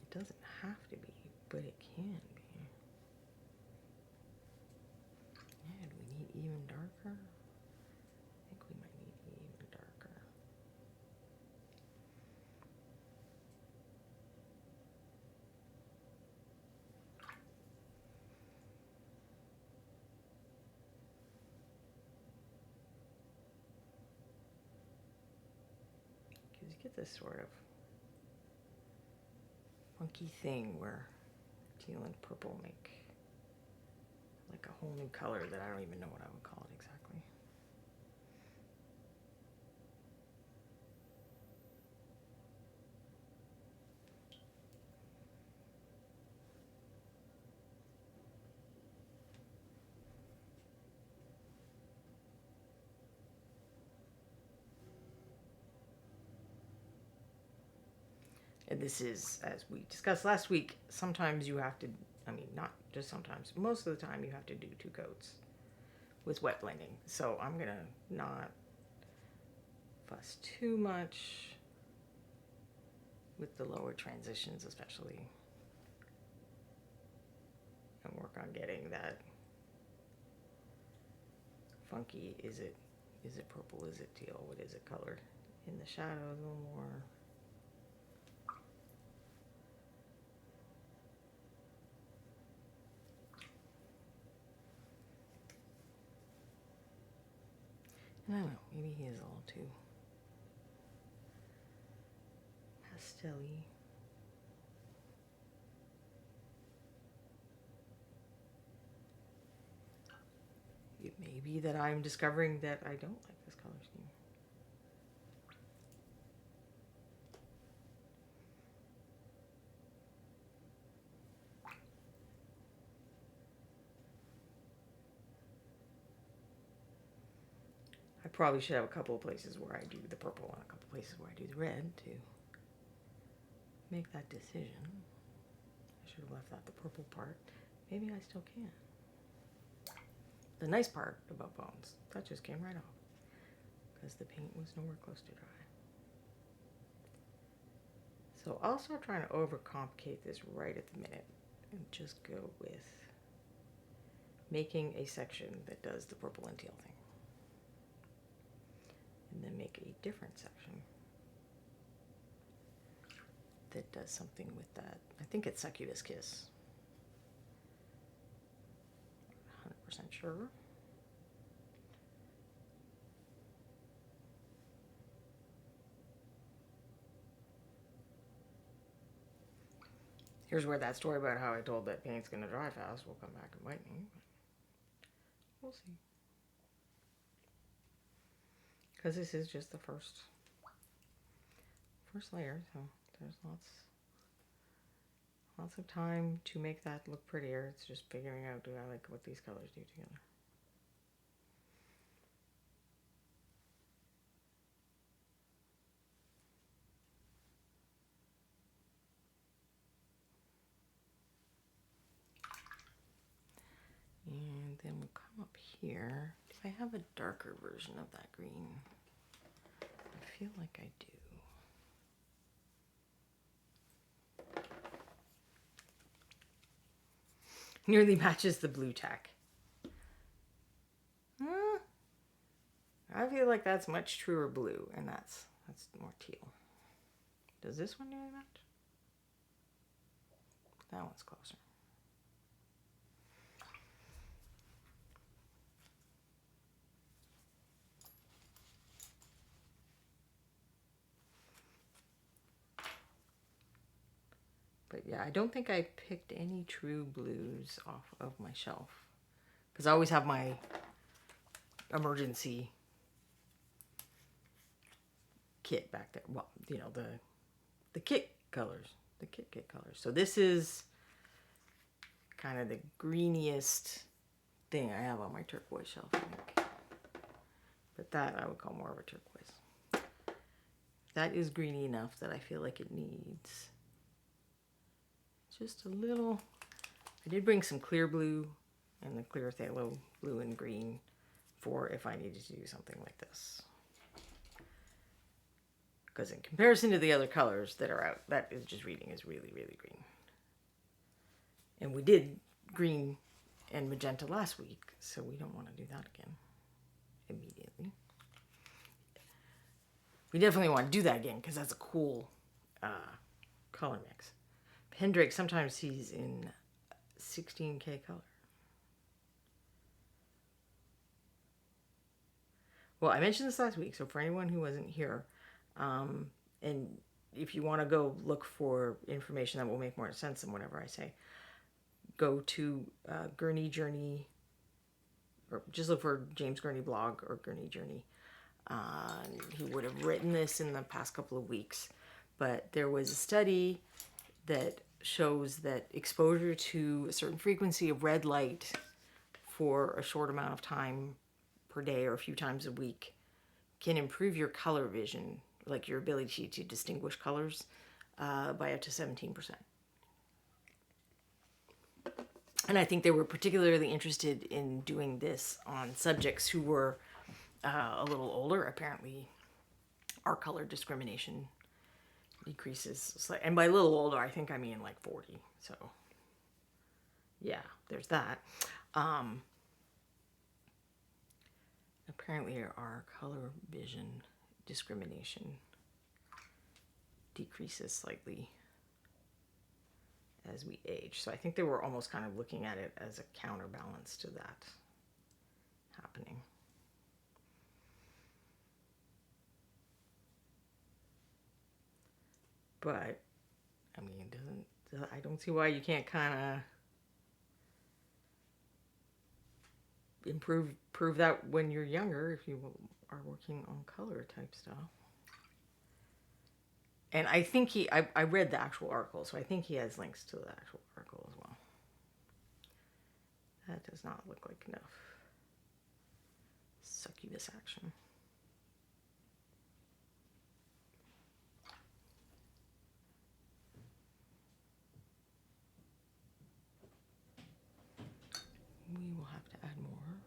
It doesn't have to be, but it can be. Yeah, do we need even darker? I think we might need even darker. Because you get this sort of funky thing where teal and purple make like a whole new color that I don't even know what I would call it exactly. And this is, as we discussed last week, sometimes you have to, I mean, not just sometimes, most of the time you have to do 2 coats with wet blending. So I'm going to not fuss too much with the lower transitions especially, and work on getting that funky, is it purple, is it teal, what is it colored in the shadows a little more. I don't know, maybe he is a little too pastel-y. It may be that I'm discovering that I don't like this color scheme. I probably should have a couple of places where I do the purple and a couple of places where I do the red to make that decision. I should have left out the purple part. Maybe I still can. The nice part about Bones, that just came right off because the paint was nowhere close to dry. So I'll start trying to overcomplicate this right at the minute and just go with making a section that does the purple and teal thing. And then make a different section that does something with that. I think it's Succubus Kiss. 100% sure. Here's where that story about how I told that paint's gonna dry fast will come back and bite me. We'll see. Because this is just the first layer, so there's lots of time to make that look prettier. It's just figuring out, do I like what these colors do together. And then we'll come up here. Do I have a darker version of that green? I feel like I do. nearly matches the blue tack. I feel like that's much truer blue, and that's more teal. Does this one nearly match? That one's closer. But yeah, I don't think I picked any true blues off of my shelf, because I always have my emergency kit back there. Well, you know, the kit colors, the kit colors. So this is kind of the greeniest thing I have on my turquoise shelf, I think. But that I would call more of a turquoise. That is greeny enough that I feel like it needs just a little. I did bring some clear blue and the clear phthalo blue and green for if I needed to do something like this. Because in comparison to the other colors that are out, that is just reading is really, really green. And we did green and magenta last week, so we don't want to do that again immediately. We definitely want to do that again because that's a cool color mix. Pendrake, sometimes he's in 16K color. Well, I mentioned this last week, so for anyone who wasn't here, and if you want to go look for information that will make more sense than whatever I say, go to Gurney Journey, or just look for James Gurney blog or Gurney Journey. He would have written this in the past couple of weeks, but there was a study that shows that exposure to a certain frequency of red light for a short amount of time per day or a few times a week can improve your color vision, like your ability to distinguish colors, by up to 17%. And I think they were particularly interested in doing this on subjects who were a little older. Apparently, our color discrimination decreases. And by a little older, I think I mean like 40. So, yeah, there's that. Apparently, our color vision discrimination decreases slightly as we age. So I think they were almost kind of looking at it as a counterbalance to that happening. But I mean, I don't see why you can't kind of prove that when you're younger if you are working on color type stuff. And I think I read the actual article, so I think he has links to the actual article as well. That does not look like enough succubus action. We will have to add more.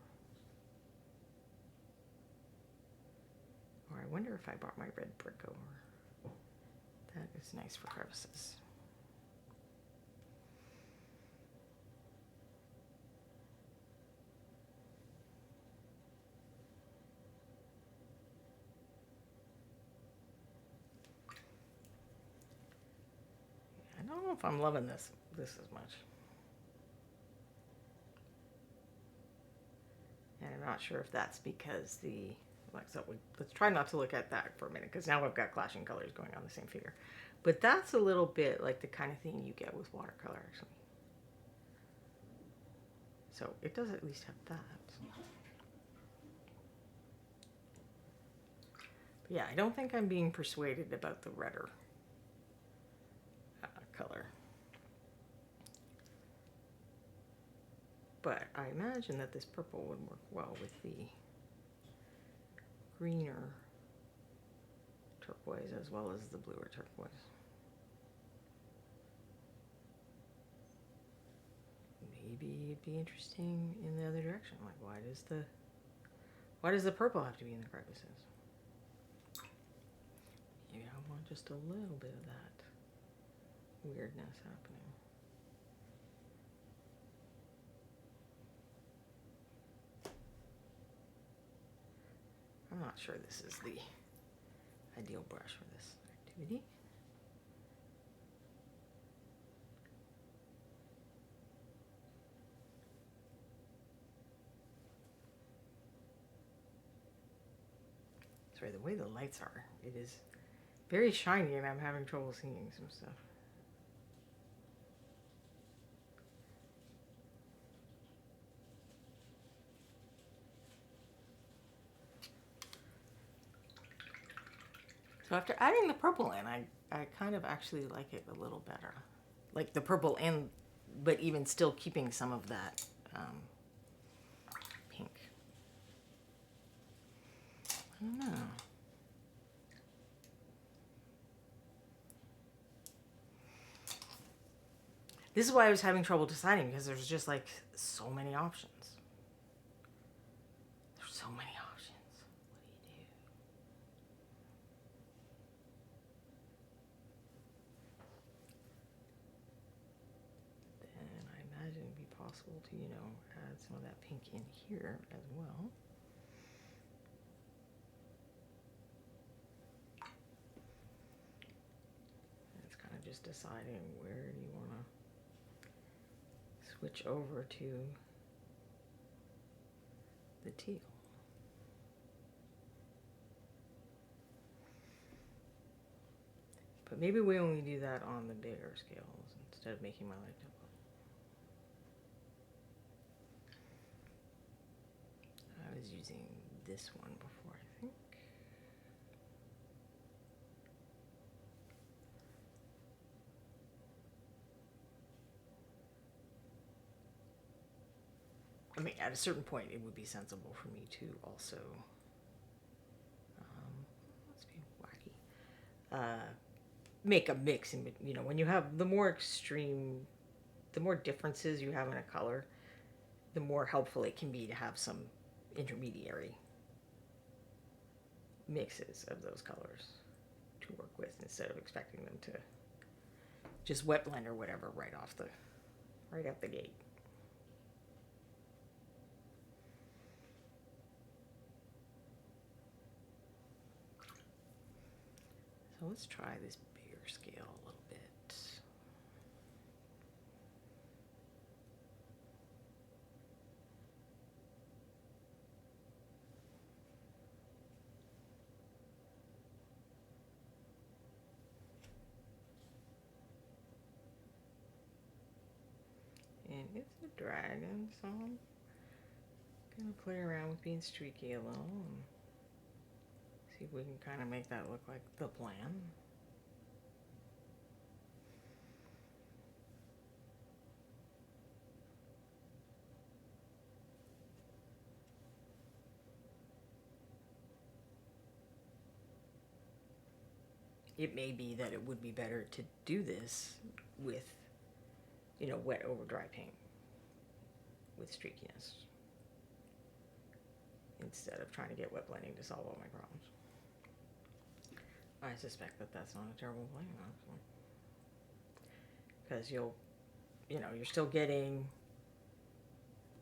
Or I wonder if I brought my red brick over. That is nice for crevices. I don't know if I'm loving this as much. And I'm not sure if that's because let's try not to look at that for a minute, because now I've got clashing colors going on the same figure. But that's a little bit like the kind of thing you get with watercolor, actually. So it does at least have that. But yeah, I don't think I'm being persuaded about the redder color. But I imagine that this purple would work well with the greener turquoise as well as the bluer turquoise. Maybe it'd be interesting in the other direction. Like, why does the purple have to be in the crevices? Maybe I want just a little bit of that weirdness happening. not sure this is the ideal brush for this activity. Sorry, the way the lights are, it is very shiny and I'm having trouble seeing some stuff. So after adding the purple in, I kind of actually like it a little better. Like the purple and, but even still keeping some of that pink. I don't know. This is why I was having trouble deciding, because there's just like so many options. There's so many options. What do you do? Then I imagine it'd be possible to, you know, add some of that pink in here as well. It's kind of just deciding where you want to switch over to the teal. But maybe we only do that on the bigger scales instead of making my light double. I was using this one before, I think. I mean, at a certain point, it would be sensible for me to also, let's be wacky, make a mix. And you know, when you have the more extreme, the more differences you have in a color, the more helpful it can be to have some intermediary mixes of those colors to work with instead of expecting them to just wet blend or whatever right out the gate. So let's try this bigger scale a little bit. And it's a dragon, so I'm gonna play around with being streaky a little and see if we can kind of make that look like the plan. It may be that it would be better to do this with, you know, wet over dry paint with streakiness instead of trying to get wet blending to solve all my problems. I suspect that that's not a terrible plan, actually, because you're still getting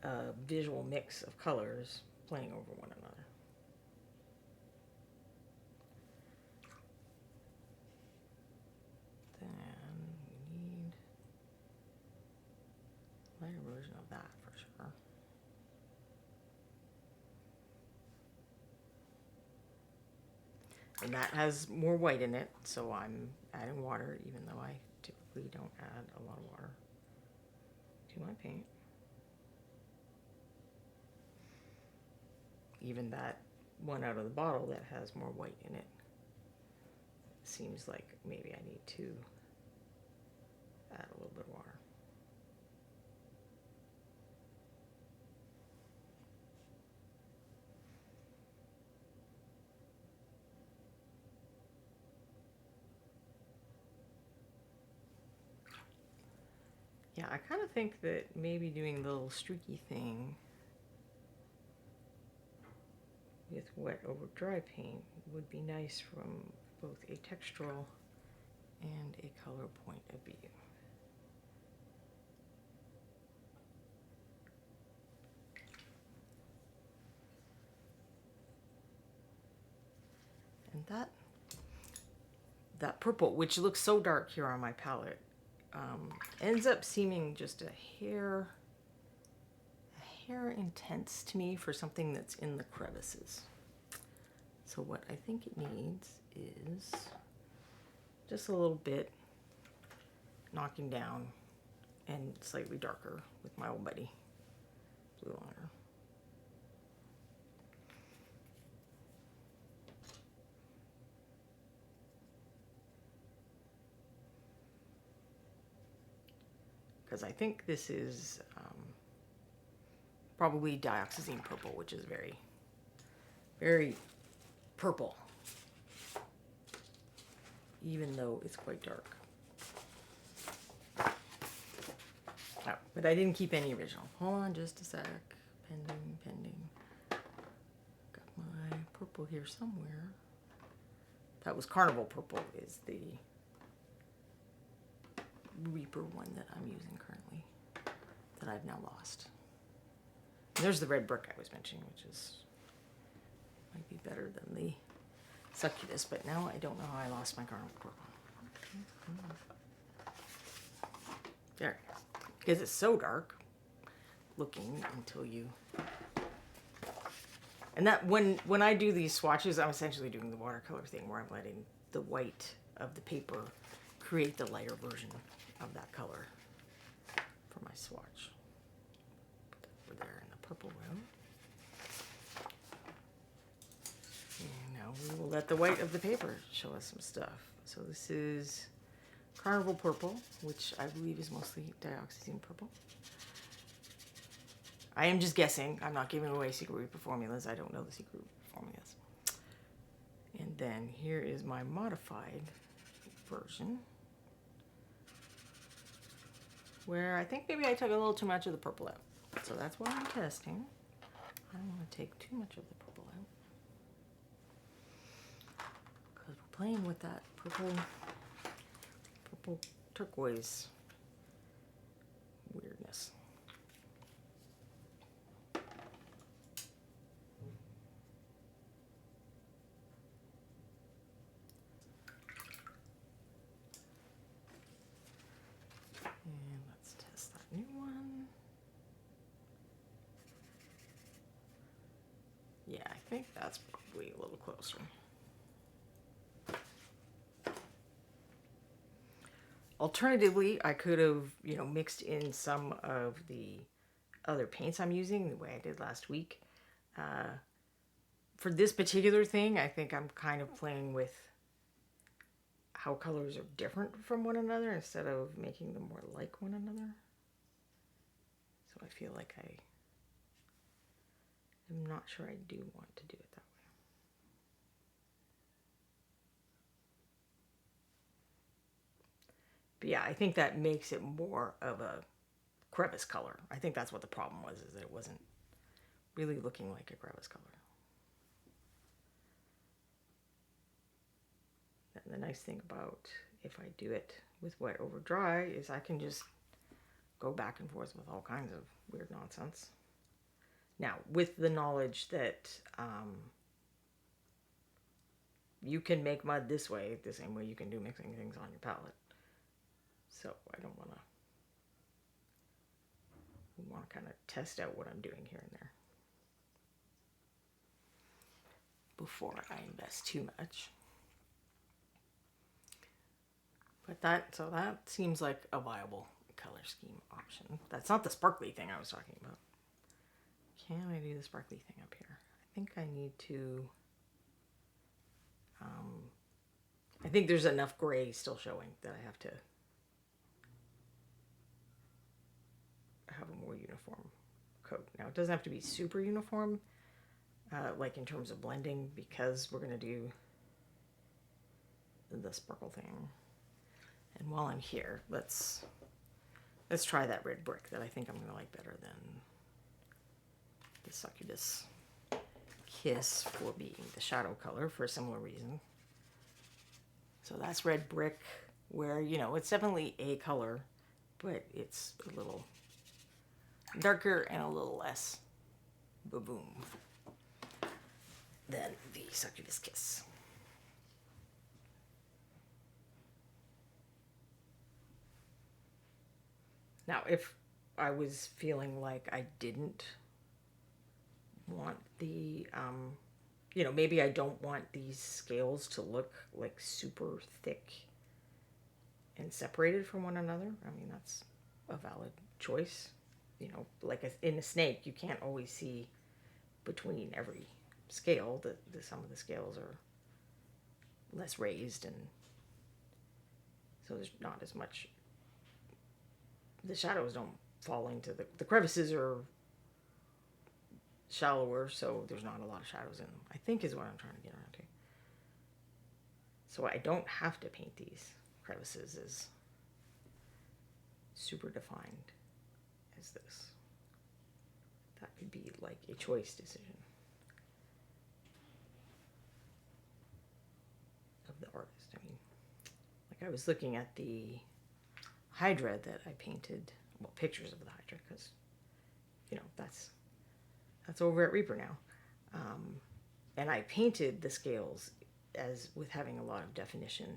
a visual mix of colors playing over one another. Then we need a lighter version of that for sure. And that has more white in it, so I'm adding water, even though I typically don't add a lot of water to my paint. Even that one out of the bottle that has more white in it seems like maybe I need to add a little bit of water. Yeah, I kind of think that maybe doing the little streaky thing with wet over dry paint would be nice from both a textural and a color point of view. And that purple, which looks so dark here on my palette, ends up seeming just a hair intense to me for something that's in the crevices. So what I think it needs is just a little bit knocking down and slightly darker with my old buddy blue liner. Because I think this is probably dioxazine purple, which is very, very purple, even though it's quite dark. Oh, but I didn't keep any original. Hold on just a sec. Pending. Got my purple here somewhere. That was Carnival Purple is the Reaper one that I'm using currently that I've now lost. And there's the red brick I was mentioning, which might be better than the succubus, but now I don't know how I lost my Carnival Purple. There it is. Because it's so dark looking until you... And that when I do these swatches, I'm essentially doing the watercolor thing where I'm letting the white of the paper create the lighter version of that color for my swatch. Put that over there in the purple room. And now we will let the white of the paper show us some stuff. So this is Carnival Purple, which I believe is mostly dioxazine purple. I am just guessing. I'm not giving away Secret Reaper formulas. I don't know the Secret Reaper formulas. And then here is my modified version, where I think maybe I took a little too much of the purple out. So that's why I'm testing. I don't want to take too much of the purple out, because we're playing with that purple turquoise weirdness. And let's test that new one. Yeah, I think that's probably a little closer. Alternatively, I could have, mixed in some of the other paints I'm using the way I did last week. For this particular thing, I think I'm kind of playing with how colors are different from one another instead of making them more like one another. So I feel like I'm not sure I do want to do it that way. But yeah, I think that makes it more of a crevice color. I think that's what the problem was, is that it wasn't really looking like a crevice color. And the nice thing about if I do it with wet over dry is I can just go back and forth with all kinds of weird nonsense. Now, with the knowledge that you can make mud this way, the same way you can do mixing things on your palette. So I don't want to kind of test out what I'm doing here and there before I invest too much. But that seems like a viable color scheme option. That's not the sparkly thing I was talking about. Can I do the sparkly thing up here? I think I need to... I think there's enough gray still showing that I have to have a more uniform coat. Now, it doesn't have to be super uniform, like in terms of blending, because we're going to do the sparkle thing. And while I'm here, let's try that red brick that I think I'm going to like better than the Succubus Kiss for being the shadow color for a similar reason. So that's red brick, where, it's definitely a color, but it's a little darker and a little less ba-boom than the Succubus Kiss. Now, if I was feeling like I didn't want the, maybe I don't want these scales to look like super thick and separated from one another. I mean, that's a valid choice. In a snake, you can't always see between every scale. Some of the scales are less raised, and so there's not as much. The shadows don't fall into the crevices are shallower, so there's not a lot of shadows in them, I think is what I'm trying to get around to. So I don't have to paint these crevices as super defined as this. That could be like a choice decision of the artist. I mean, like I was looking at the Hydra that I painted, well, pictures of the Hydra, because, that's over at Reaper now. And I painted the scales as with having a lot of definition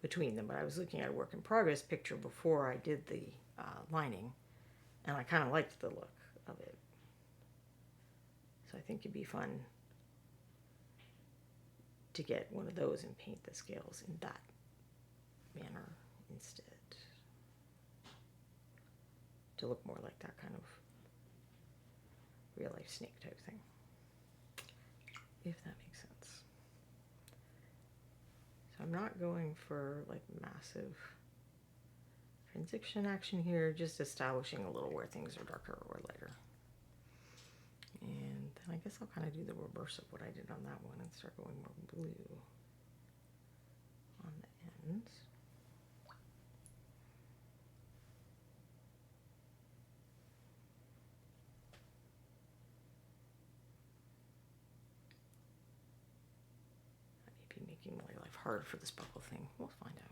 between them, but I was looking at a work in progress picture before I did the lining, and I kind of liked the look of it. So I think it'd be fun to get one of those and paint the scales in that manner instead, to look more like that kind of real life snake type thing, if that makes sense. So I'm not going for like massive transition action here, just establishing a little where things are darker or lighter. And then I guess I'll kind of do the reverse of what I did on that one and start going more blue on the ends. I may be making my life hard for this bubble thing. We'll find out.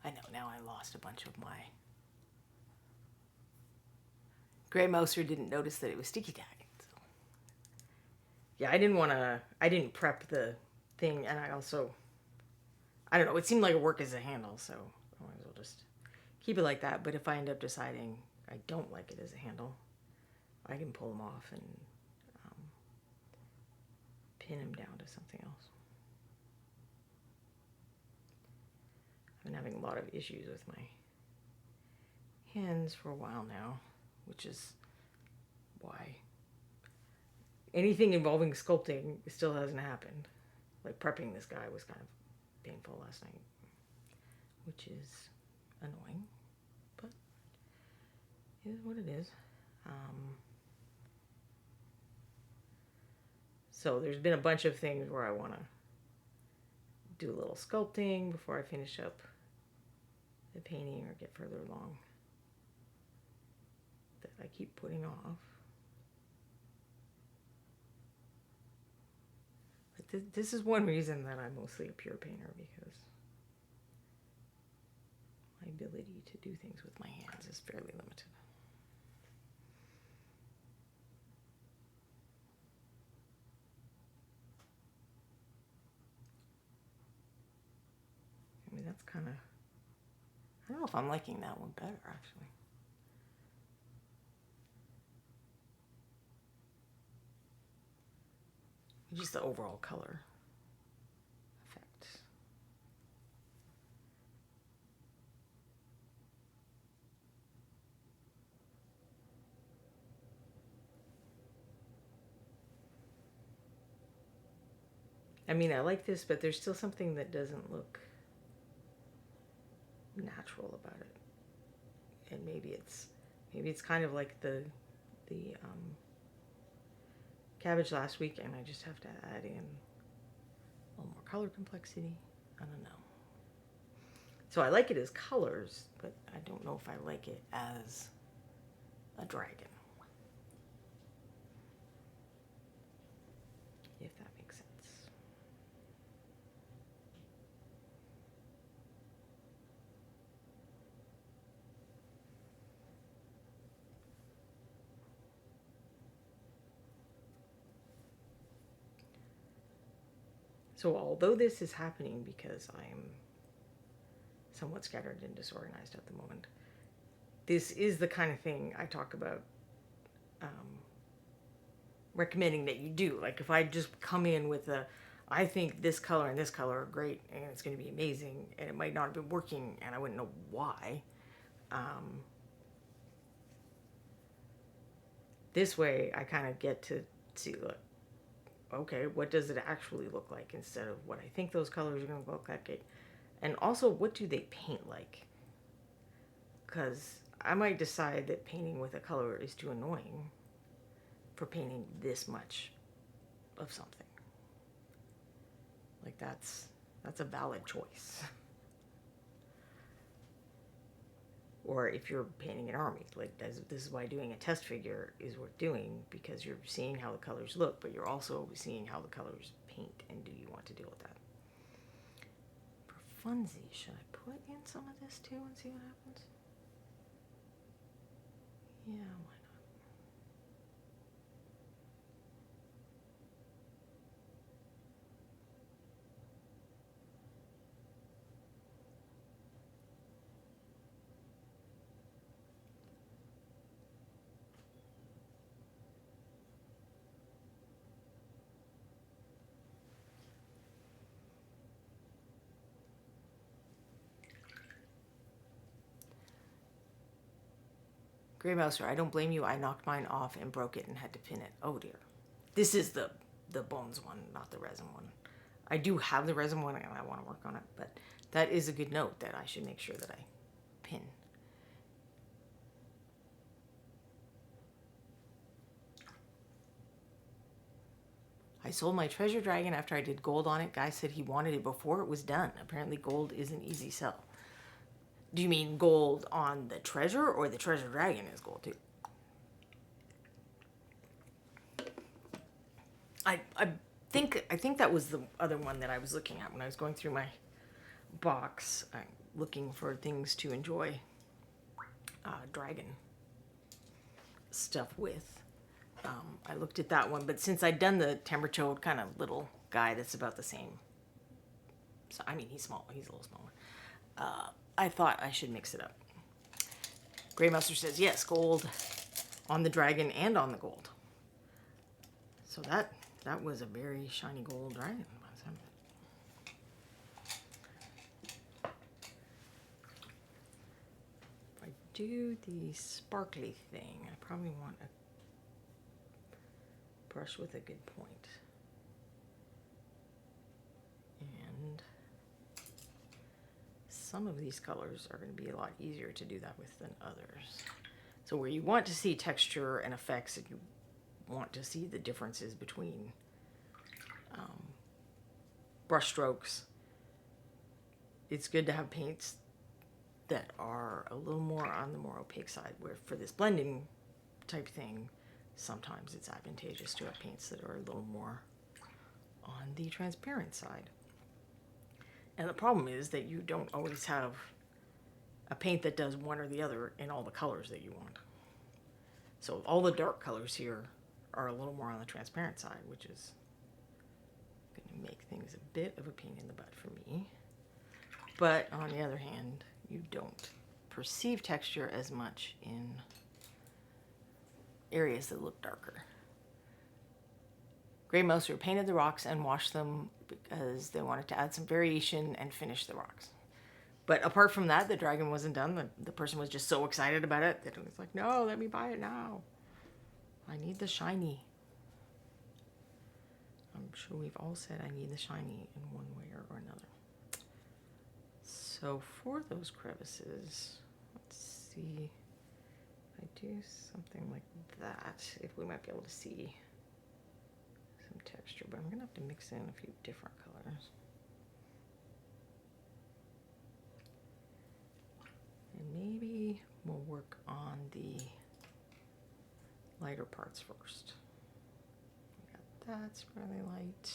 I know, now I lost a bunch of my gray mouser. Didn't notice that it was sticky tagging. So. Yeah, I didn't prep the thing, and I don't know, it seemed like it worked as a handle, so I might as well just keep it like that. But if I end up deciding I don't like it as a handle, I can pull them off and pin them down to something else. I've been having a lot of issues with my hands for a while now, which is why anything involving sculpting still hasn't happened. Like prepping this guy was kind of painful last night, which is annoying, but it is what it is. So there's been a bunch of things where I want to do a little sculpting before I finish up the painting or get further along that I keep putting off. But this is one reason that I'm mostly a pure painter, because my ability to do things with my hands is fairly limited. I mean, that's kind of, I don't know if I'm liking that one better, actually. Just the overall color effect. I mean, I like this, but there's still something that doesn't look natural about it. And maybe it's kind of like the cabbage last week, and I just have to add in a little more color complexity. I don't know. So I like it as colors, but I don't know if I like it as a dragon. If that makes sense. So although this is happening because I'm somewhat scattered and disorganized at the moment, this is the kind of thing I talk about recommending that you do. Like if I just come in with I think this color and this color are great and it's going to be amazing, and it might not have been working and I wouldn't know why. This way I kind of get to see, look, okay, what does it actually look like instead of what I think those colors are going to look like. And also, what do they paint like? Because I might decide that painting with a color is too annoying for painting this much of something. Like that's a valid choice. Or if you're painting an army, like this is why doing a test figure is worth doing, because you're seeing how the colors look, but you're also seeing how the colors paint, and do you want to deal with that? For funsies, should I put in some of this too and see what happens? Yeah, why not? Grey Mouser, I don't blame you. I knocked mine off and broke it and had to pin it. Oh dear. This is the bones one, not the resin one. I do have the resin one and I want to work on it, but that is a good note that I should make sure that I pin. I sold my treasure dragon after I did gold on it. Guy said he wanted it before it was done. Apparently gold is an easy sell. Do you mean gold on the treasure, or the treasure dragon is gold too? I think that was the other one that I was looking at when I was going through my box, looking for things to enjoy dragon stuff with. I looked at that one, but since I'd done the Timberchode kind of little guy that's about the same, so I mean he's small, he's a little smaller. I thought I should mix it up. Grey Mouser says yes, gold on the dragon and on the gold. So that was a very shiny gold dragon. If I do the sparkly thing, I probably want a brush with a good point. And some of these colors are going to be a lot easier to do that with than others. So where you want to see texture and effects, and you want to see the differences between brush strokes, it's good to have paints that are a little more on the more opaque side, where for this blending type thing, sometimes it's advantageous to have paints that are a little more on the transparent side. And the problem is that you don't always have a paint that does one or the other in all the colors that you want. So all the dark colors here are a little more on the transparent side, which is going to make things a bit of a pain in the butt for me. But on the other hand, you don't perceive texture as much in areas that look darker. Grey Mouser painted the rocks and washed them because they wanted to add some variation and finish the rocks. But apart from that, the dragon wasn't done. The person was just so excited about it that it was like, no, let me buy it now. I need the shiny. I'm sure we've all said I need the shiny in one way or another. So for those crevices, let's see if I do something like that, if we might be able to see some texture, but I'm gonna have to mix in a few different colors. And maybe we'll work on the lighter parts first. We got that's really light.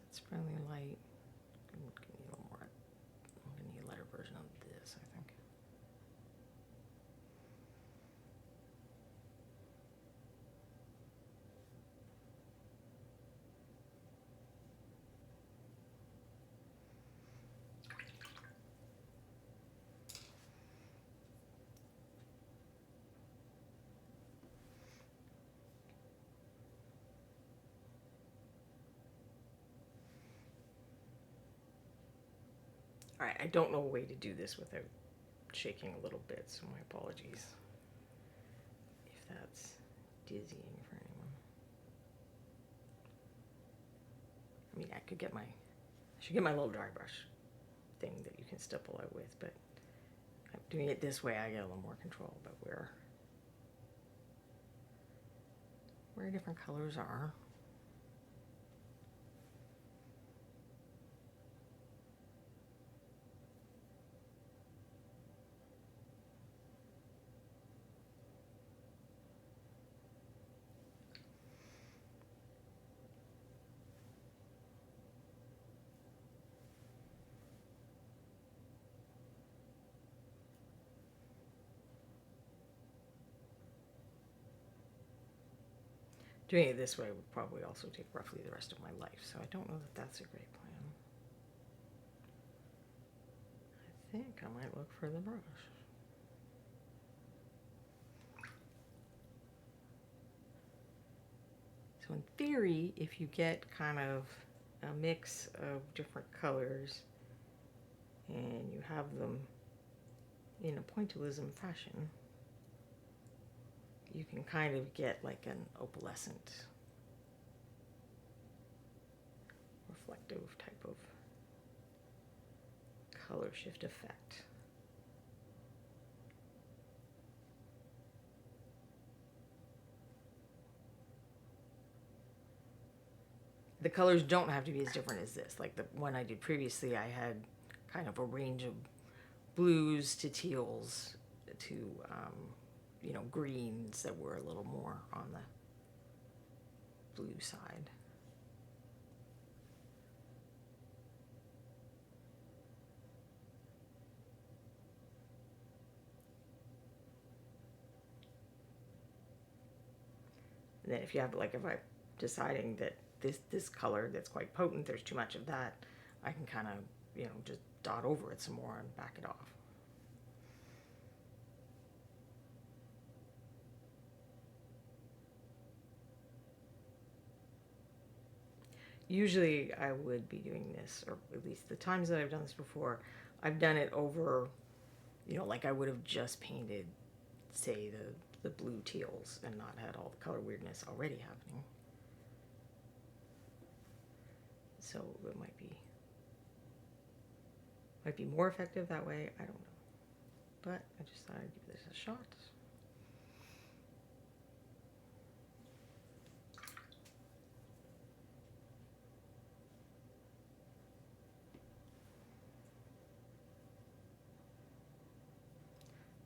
That's really light. I'm gonna need a little more. I'm gonna need a lighter version of this, I think. All right, I don't know a way to do this without shaking a little bit, so my apologies if that's dizzying for anyone. I mean, I should get my little dry brush thing that you can stipple out with, but I'm doing it this way, I get a little more control about where different colors are. Doing it this way would probably also take roughly the rest of my life, so I don't know that that's a great plan. I think I might look for the brush. So in theory, if you get kind of a mix of different colors and you have them in a pointillism fashion, you can kind of get like an opalescent, reflective type of color shift effect. The colors don't have to be as different as this. Like the one I did previously, I had kind of a range of blues to teals to greens that were a little more on the blue side. And then if I'm deciding that this color that's quite potent, there's too much of that, I can kind of, just dot over it some more and back it off. Usually I would be doing this, or at least the times that I've done this before, I've done it over, like I would have just painted, say, the blue teals and not had all the color weirdness already happening. So it might be more effective that way, I don't know. But I just thought I'd give this a shot.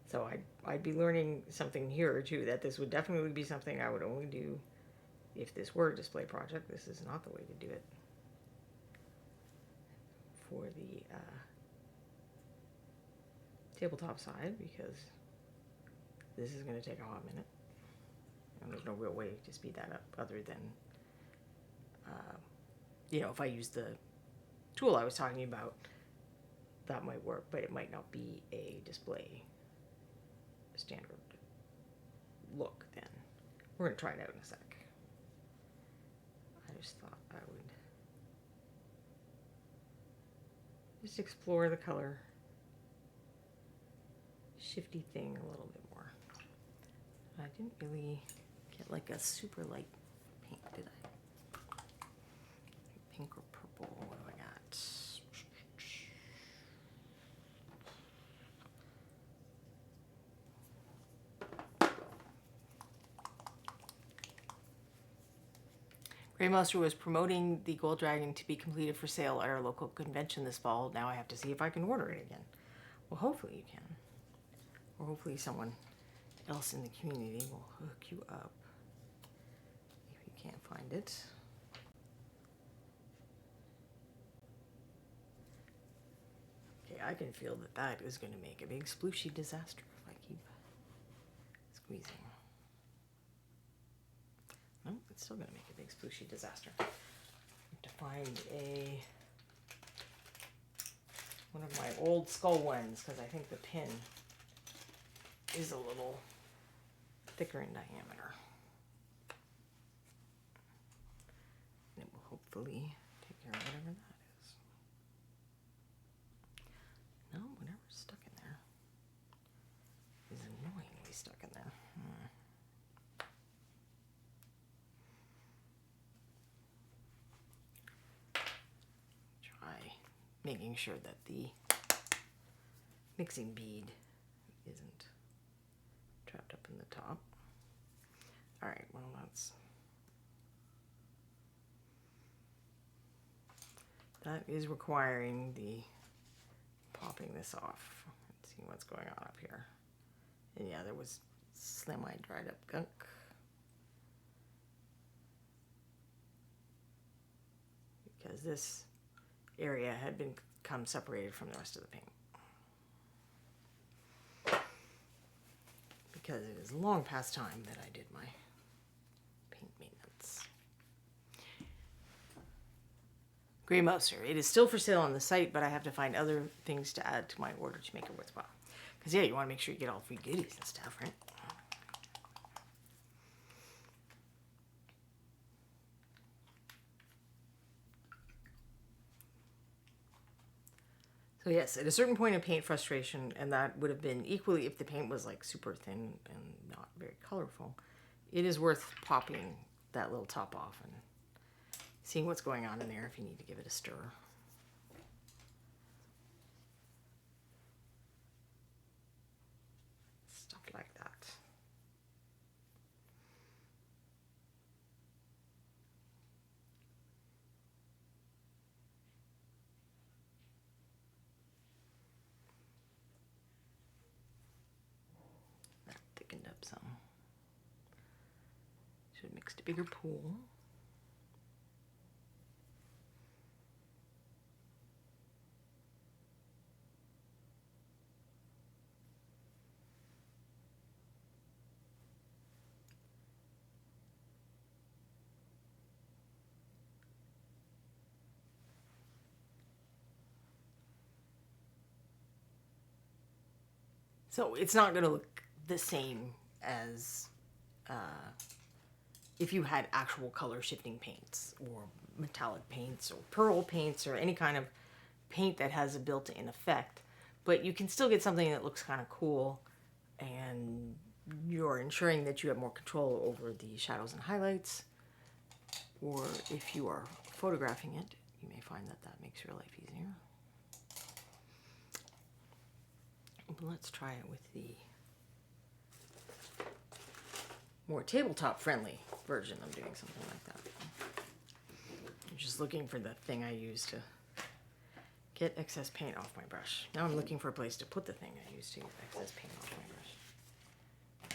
So I'd be learning something here too, that this would definitely be something I would only do if this were a display project. This is not the way to do it for the tabletop side, because this is going to take a hot minute and there's no real way to speed that up other than if I use the tool I was talking about, that might work, but it might not be a display standard look then. We're going to try it out in a sec. I just thought I would just explore the color shifty thing a little bit more. I didn't really get like a super light pink, did I? Pink or purple, what do I got? Greymaster was promoting the Gold Dragon to be completed for sale at our local convention this fall. Now I have to see if I can order it again. Well, hopefully you can. Or hopefully someone else in the community will hook you up if you can't find it. Okay, I can feel that is going to make a big splooshy disaster if I keep squeezing. No, it's still going to make a big splooshy disaster. I have to find one of my old skull ones, because I think the pin is a little thicker in diameter. And it will hopefully take care of whatever that is. by making sure that the mixing bead isn't trapped up in the top. All right, well, that is requiring the popping this off and seeing what's going on up here. And yeah, there was semi dried up gunk. Because this area had become separated from the rest of the paint. Because it is long past time that I did my paint maintenance. Gray Mouser. It is still for sale on the site, but I have to find other things to add to my order to make it worthwhile. Because yeah, you want to make sure you get all free goodies and stuff, right? So yes, at a certain point in paint frustration, and that would have been equally if the paint was like super thin and not very colorful, it is worth popping that little top off and seeing what's going on in there if you need to give it a stir. Stuff like that. That thickened up some. Should have mixed a bigger pool. So it's not going to look the same as if you had actual color shifting paints or metallic paints or pearl paints or any kind of paint that has a built-in effect. But you can still get something that looks kind of cool, and you're ensuring that you have more control over the shadows and highlights. Or if you are photographing it, you may find that that makes your life easier. But let's try it with the more tabletop friendly version of doing something like that. I'm just looking for the thing I use to get excess paint off my brush. Now I'm looking for a place to put the thing I used to get excess paint off my brush.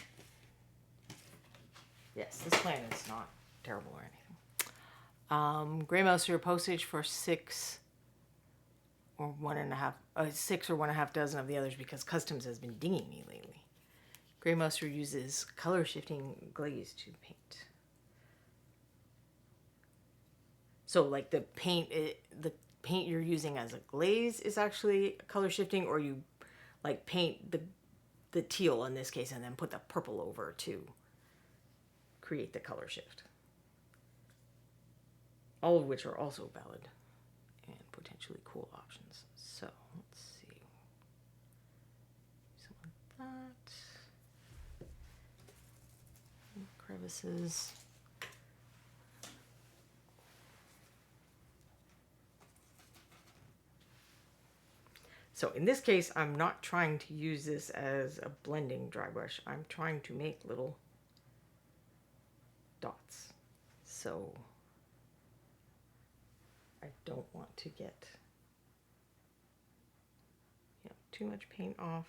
Yes, this plan is not terrible or anything. Gray Mouser postage for 6 or 1.5 dozen of the others because Customs has been dinging me lately. Gray Mouser uses color shifting glaze to paint. So like the paint you're using as a glaze is actually color shifting, or you like paint the teal in this case and then put the purple over to create the color shift. All of which are also valid and potentially cool options. So let's see. Something like that. Crevices. So in this case, I'm not trying to use this as a blending dry brush. I'm trying to make little dots. So I don't want to get too much paint off.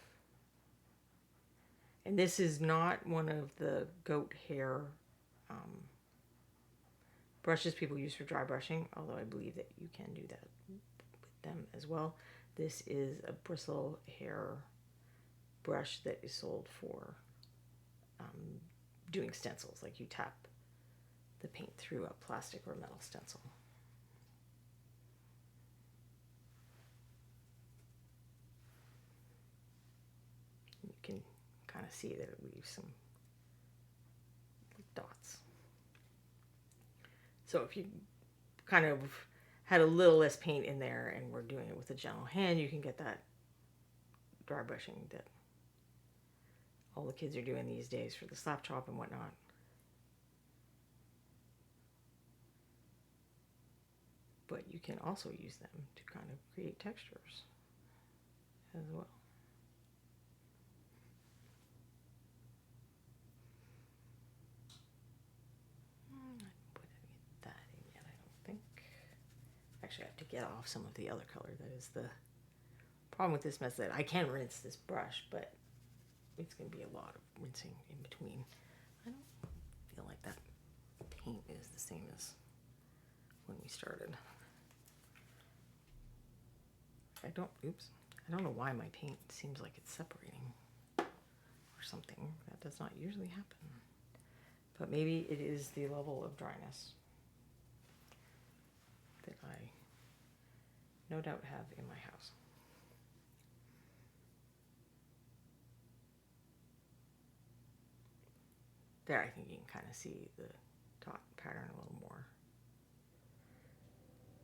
And this is not one of the goat hair brushes people use for dry brushing, although I believe that you can do that with them as well. This is a bristle hair brush that is sold for doing stencils, like you tap the paint through a plastic or metal stencil. You can kind of see that it leaves some dots. So if you kind of had a little less paint in there and we're doing it with a gentle hand, you can get that dry brushing that all the kids are doing these days for the slap chop and whatnot. but you can also use them to kind of create textures as well. I didn't put any of that in yet, I don't think. Actually, I have to get off some of the other color. That is the problem with this method. I can rinse this brush, but it's going to be a lot of rinsing in between. I don't feel like that paint is the same as when we started. I don't know why my paint seems like it's separating or something. That does not usually happen. But maybe it is the level of dryness that I no doubt have in my house. There, I think you can kind of see the dot pattern a little more.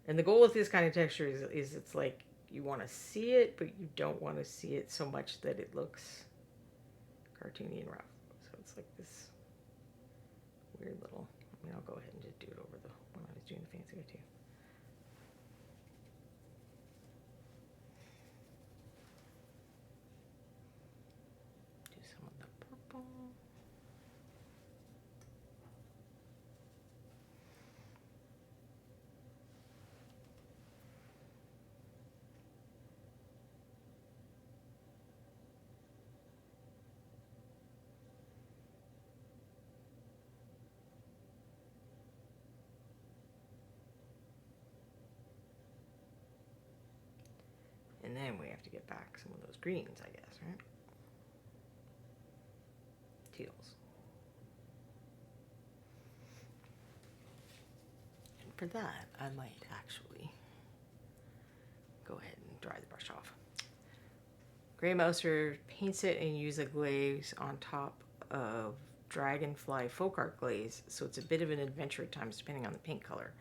And the goal with this kind of texture is it's like you want to see it, but you don't want to see it so much that it looks cartoony and rough. So it's like this weird little, I mean, I'll go ahead and just do it over the when I was doing the fancy way too. Do some of the purple. And then we have to get back some of those greens, I guess, right? Teals. And for that, I might actually go ahead and dry the brush off. Gray Mouser paints it and use a glaze on top of Dragonfly Folk Art glaze, so it's a bit of an adventure at times depending on the paint color.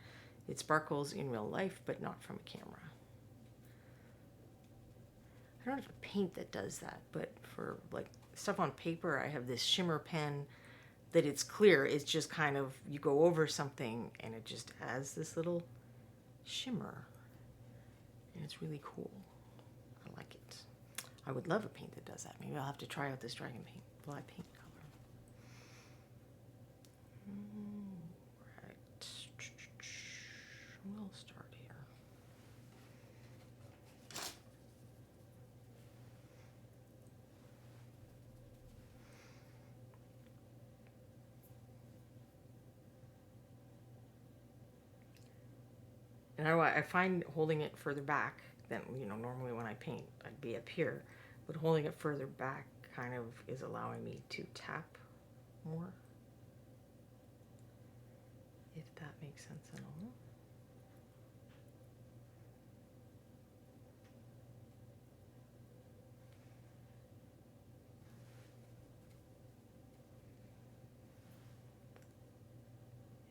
It sparkles in real life, but not from a camera. I don't have a paint that does that, but for like stuff on paper, I have this shimmer pen that it's clear. It's just kind of, you go over something and it just adds this little shimmer. And it's really cool. I like it. I would love a paint that does that. Maybe I'll have to try out this Dragonfly paint color. Right. We'll start here. And I find holding it further back than, normally when I paint, I'd be up here. But holding it further back kind of is allowing me to tap more. If that makes sense at all.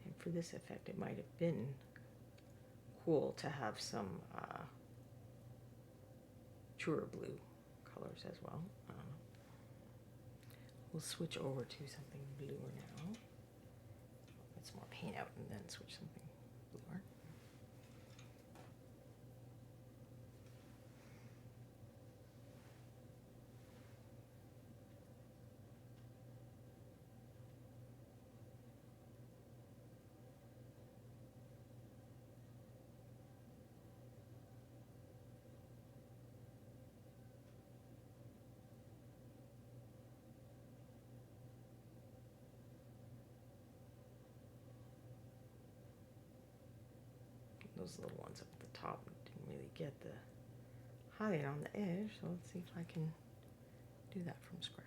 And for this effect, it might have been cool to have some truer blue colors as well. We'll switch over to something bluer now. Get some more paint out and then switch something bluer. Those little ones up at the top didn't really get the highlight on the edge, so let's see if I can do that from scratch.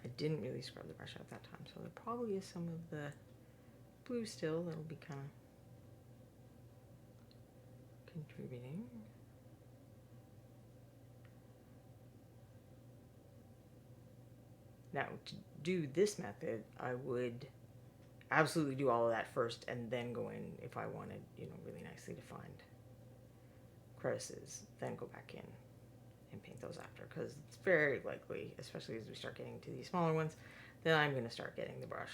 I didn't really scrub the brush out that time, so there probably is some of the blue still that'll be kind of contributing. Now, to do this method, I would absolutely do all of that first and then go in if I wanted, really nicely defined crevices, then go back in and paint those after, because it's very likely, especially as we start getting to these smaller ones, then I'm going to start getting the brush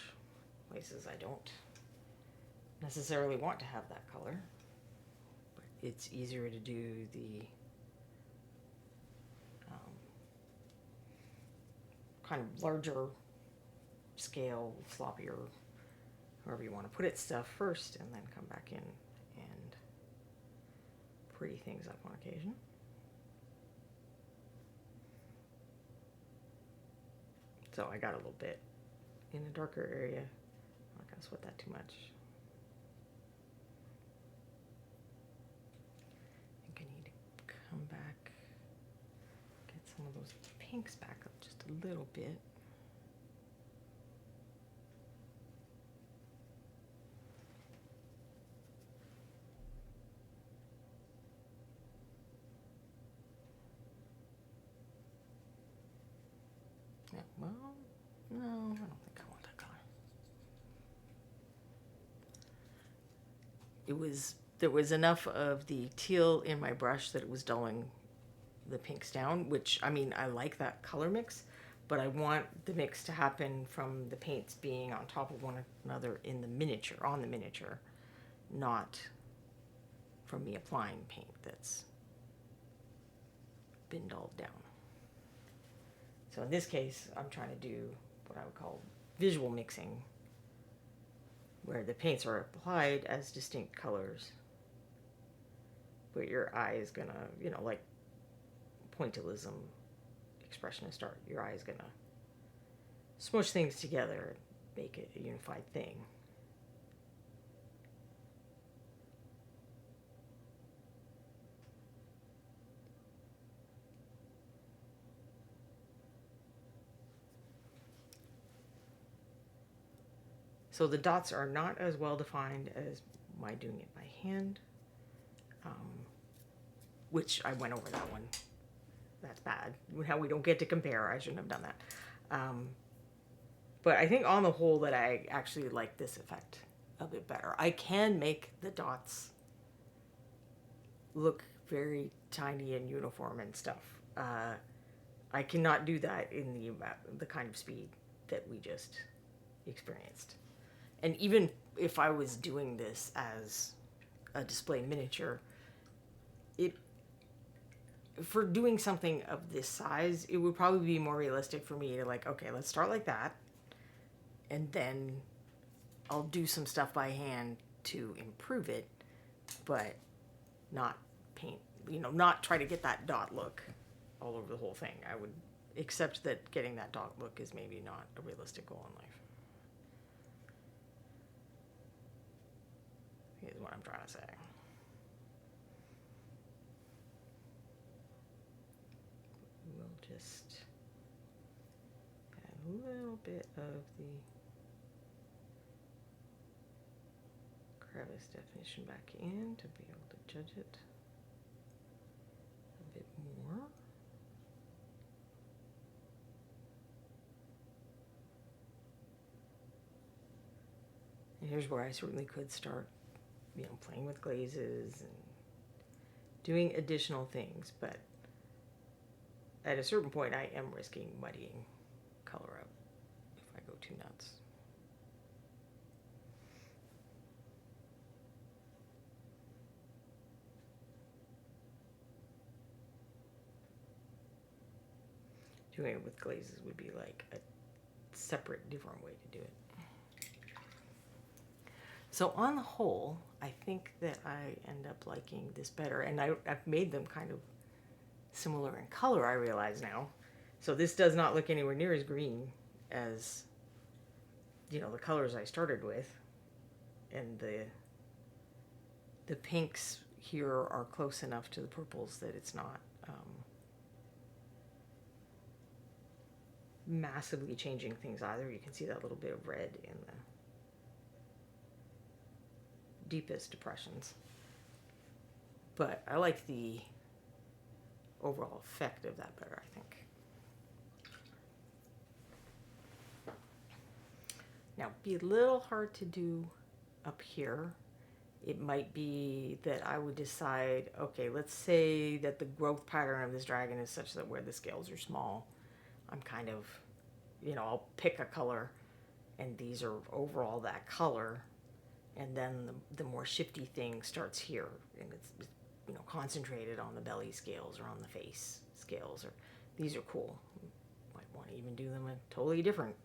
places I don't necessarily want to have that color, but it's easier to do the kind of larger scale, sloppier, however you want to put it, stuff first, and then come back in and pretty things up on occasion. So I got a little bit in a darker area. I'm not going to sweat that too much. I think I need to come back, get some of those pinks back up just a little bit. Yeah, well, no, I don't think I want that color. There was enough of the teal in my brush that it was dulling the pinks down, which, I mean, I like that color mix, but I want the mix to happen from the paints being on top of one another in the miniature, on the miniature, not from me applying paint that's been dulled down. So in this case, I'm trying to do what I would call visual mixing, where the paints are applied as distinct colors, but your eye is gonna, you know, like pointillism, expressionist art, your eye is gonna smush things together and make it a unified thing. So the dots are not as well defined as my doing it by hand, which I went over that one. That's bad. How we don't get to compare. I shouldn't have done that. But I think on the whole that I actually like this effect a bit better. I can make the dots look very tiny and uniform and stuff. I cannot do that in the kind of speed that we just experienced. And even if I was doing this as a display miniature, for doing something of this size, it would probably be more realistic for me to like, okay, let's start like that, and then I'll do some stuff by hand to improve it, but not paint, not try to get that dot look all over the whole thing. I would accept that getting that dot look is maybe not a realistic goal in life. Is what I'm trying to say. We'll just add a little bit of the crevice definition back in to be able to judge it a bit more. And here's where I certainly could start playing with glazes and doing additional things, but at a certain point I am risking muddying color up if I go too nuts. Doing it with glazes would be like a separate, different way to do it. So on the whole, I think that I end up liking this better, and I've made them kind of similar in color, I realize now. So this does not look anywhere near as green as, the colors I started with, and the pinks here are close enough to the purples that it's not massively changing things either. You can see that little bit of red in the deepest depressions, but I like the overall effect of that better, I think. Now, be a little hard to do up here It might be that I would decide, okay, let's say that the growth pattern of this dragon is such that where the scales are small, I'm kind of, I'll pick a color and these are overall that color. And then the more shifty thing starts here and it's concentrated on the belly scales or on the face scales. Or these are cool. Might want to even do them a totally different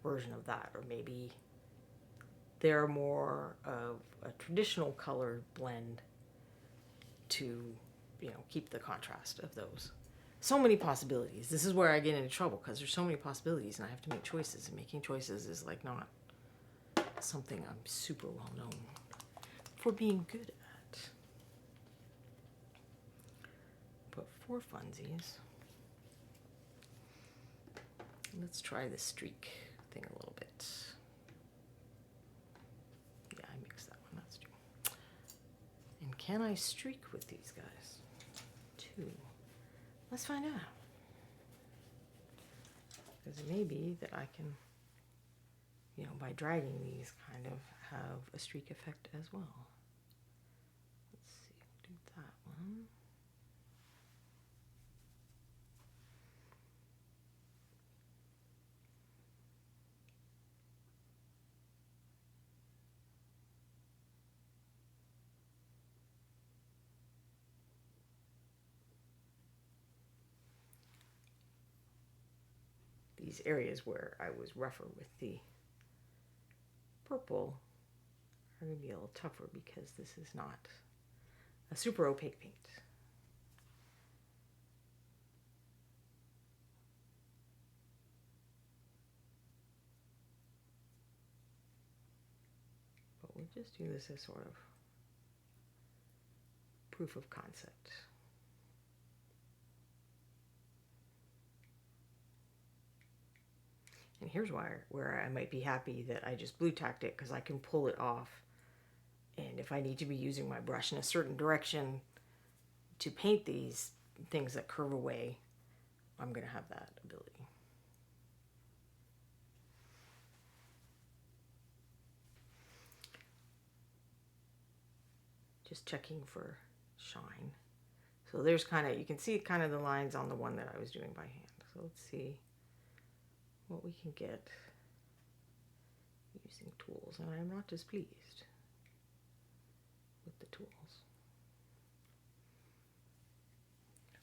version of that. Or maybe they're more of a traditional color blend to, keep the contrast of those. So many possibilities. This is where I get into trouble because there's so many possibilities and I have to make choices. And making choices is like not something I'm super well known for being good at. But for funsies, let's try the streak thing a little bit. Yeah, I mixed that one, that's true. And can I streak with these guys? 2. Let's find out. Because it may be that I can, by dragging these, kind of have a streak effect as well. Let's see, do that one. These areas where I was rougher with the purple are going to be a little tougher because this is not a super opaque paint. But we'll just do this as sort of proof of concept. And here's where I might be happy that I just blue tacked it because I can pull it off. And if I need to be using my brush in a certain direction to paint these things that curve away, I'm going to have that ability. Just checking for shine. So there's kind of, you can see kind of the lines on the one that I was doing by hand. So let's see what we can get using tools. And I'm not displeased with the tools.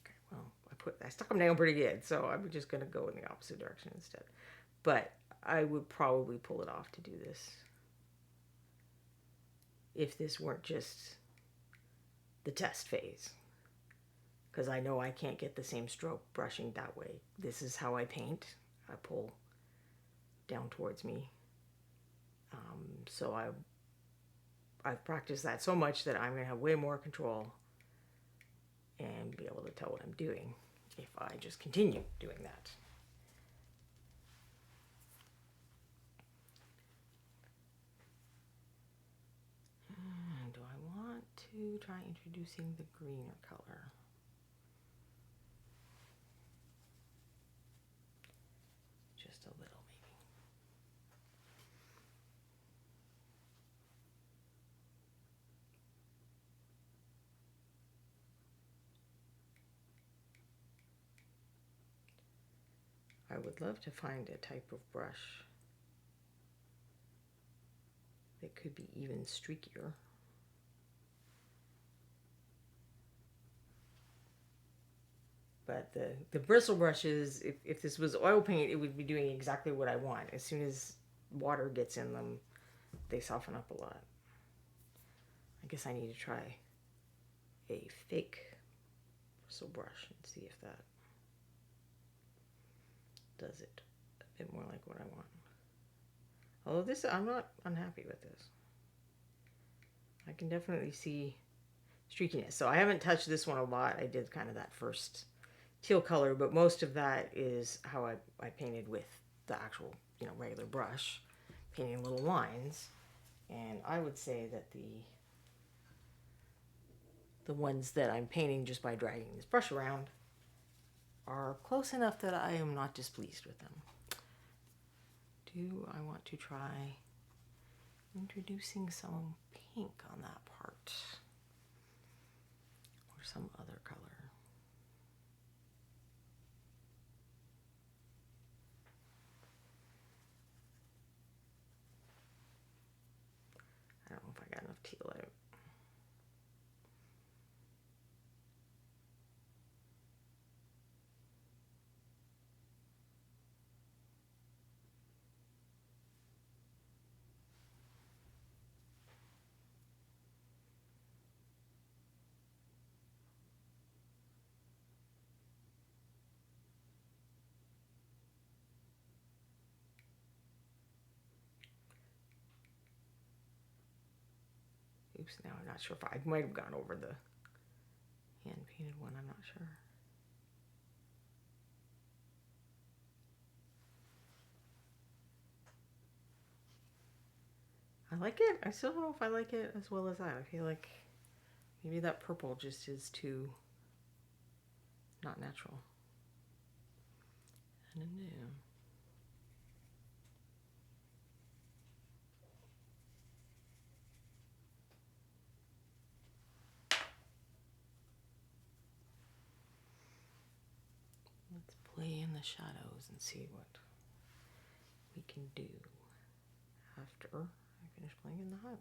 Okay, well, I stuck them down pretty good, so I'm just going to go in the opposite direction instead. But I would probably pull it off to do this if this weren't just the test phase. Because I know I can't get the same stroke brushing that way. This is how I paint. I pull down towards me. So I've practiced that so much that I'm going to have way more control and be able to tell what I'm doing if I just continue doing that. And do I want to try introducing the greener color? Just a little, maybe. I would love to find a type of brush that could be even streakier. But the bristle brushes, if this was oil paint, it would be doing exactly what I want. As soon as water gets in them, they soften up a lot. I guess I need to try a fake bristle brush and see if that does it a bit more like what I want. Although this, I'm not unhappy with this. I can definitely see streakiness. So I haven't touched this one a lot. I did kind of that first teal color, but most of that is how I painted with the actual, regular brush, painting little lines. And I would say that the ones that I'm painting just by dragging this brush around are close enough that I am not displeased with them. Do I want to try introducing some pink on that part, or some other color. I don't know if I got enough teal out. Oops, now I'm not sure if I might have gone over the hand painted one, I'm not sure. I like it. I still don't know if I like it as well as that. I feel like maybe that purple just is too not natural. I don't know. Let's play in the shadows and see what we can do after I finish playing in the highlights.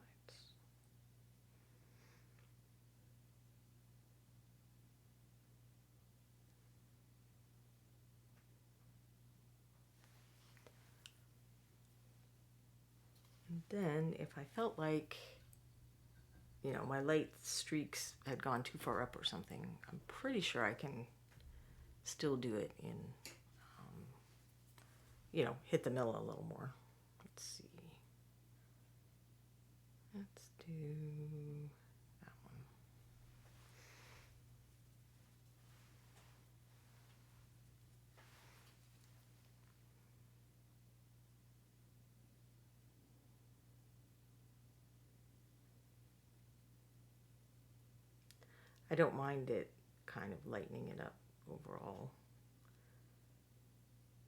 And then if I felt like, you know, my light streaks had gone too far up or something, I'm pretty sure I can still do it in, you know, hit the mill a little more. Let's see. Let's do that one. I don't mind it kind of lightening it up overall.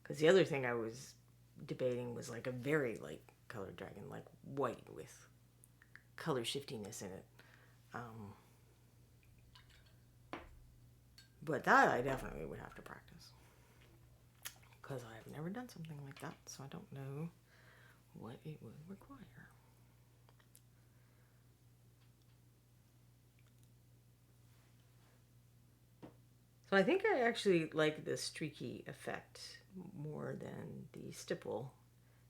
Because the other thing I was debating was like a very light colored dragon, like white with color shiftiness in it. But that I definitely would have to practice. Because I have never done something like that, so I don't know what it would require. So I think I actually like the streaky effect more than the stipple,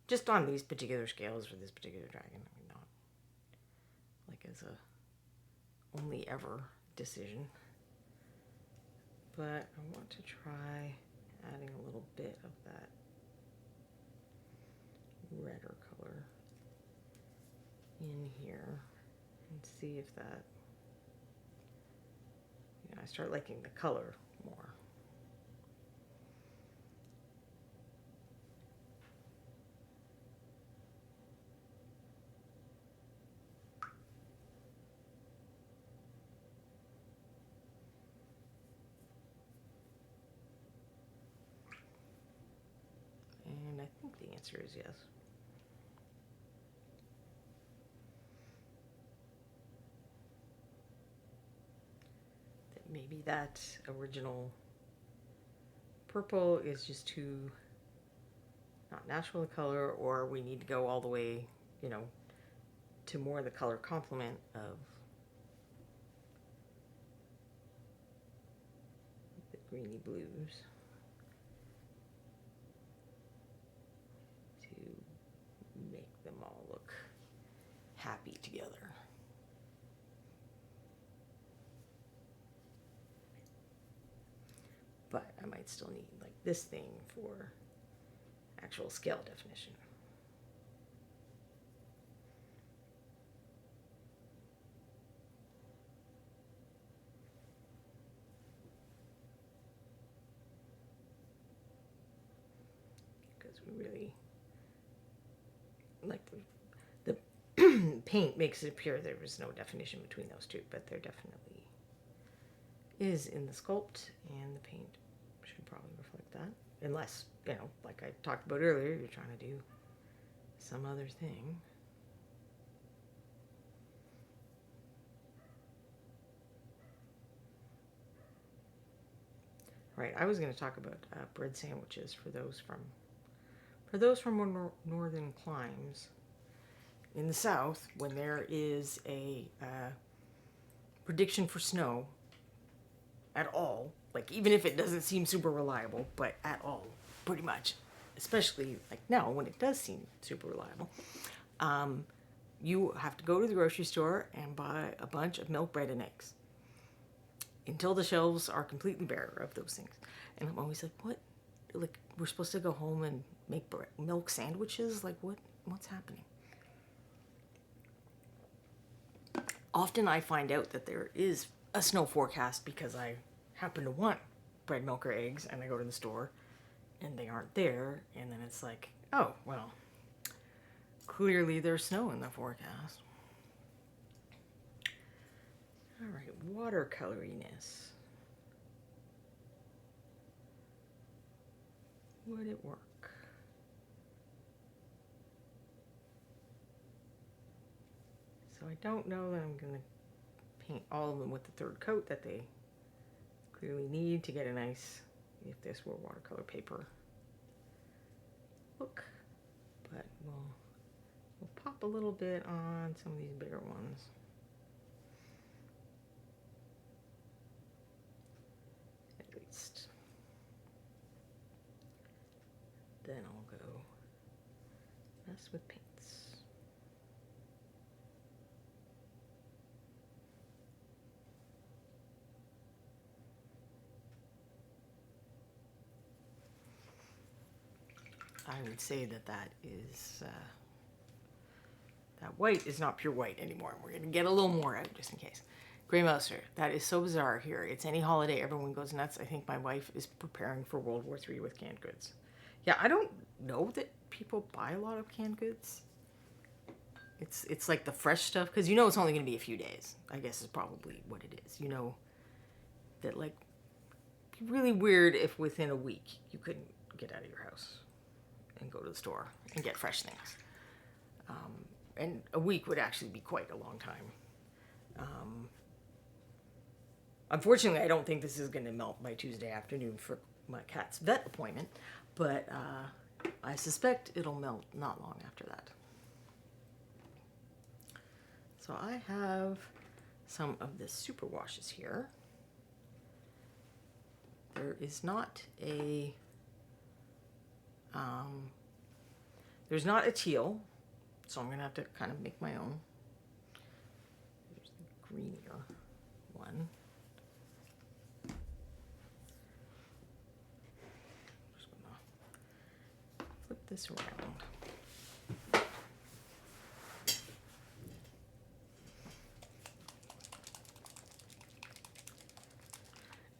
just on these particular scales for this particular dragon. I mean, not like as a only ever decision. But I want to try adding a little bit of that redder color in here and see if that, you know, I start liking the color more. And I think the answer is yes. That maybe that original purple is just too not natural a color, or we need to go all the way, you know, to more the color complement of the greeny blues to make them all look happy together. But I might still need like this thing for actual scale definition. Because we really, like the paint makes it appear there was no definition between those two, but there definitely is in the sculpt, and the paint should probably reflect that. Unless, you know, like I talked about earlier, you're trying to do some other thing. Right, I was going to talk about bread sandwiches for those from more northern climes. In the south, when there is a prediction for snow at all, like even if it doesn't seem super reliable, but at all, pretty much, especially like now when it does seem super reliable, you have to go to the grocery store and buy a bunch of milk, bread, and eggs until the shelves are completely bare of those things. And I'm always like, what? Like, we're supposed to go home and make milk sandwiches? Like, what's happening? Often I find out that there is a snow forecast because I happen to want bread, milk, or eggs, and I go to the store and they aren't there, and then it's like, oh, well, clearly there's snow in the forecast. All right, watercoloriness. Would it work? So I don't know that I'm going to paint all of them with the third coat that they clearly need to get a nice, if this were watercolor paper, look. But we'll pop a little bit on some of these bigger ones. At least. Then I'll go mess with paints. I would say that is, that white is not pure white anymore. We're going to get a little more out just in case. Gray mouser. That is so bizarre here. It's any holiday. Everyone goes nuts. I think my wife is preparing for World War III with canned goods. Yeah, I don't know that people buy a lot of canned goods. It's like the fresh stuff, because you know it's only going to be a few days, I guess is probably what it is. You know that, like, really weird if within a week you couldn't get out of your house and go to the store and get fresh things. And a week would actually be quite a long time. Unfortunately, I don't think this is going to melt by Tuesday afternoon for my cat's vet appointment, but I suspect it'll melt not long after that. So I have some of the super washes here. There is not a there's not a teal, so I'm gonna have to kind of make my own. There's the greenier one. Just gonna flip this around.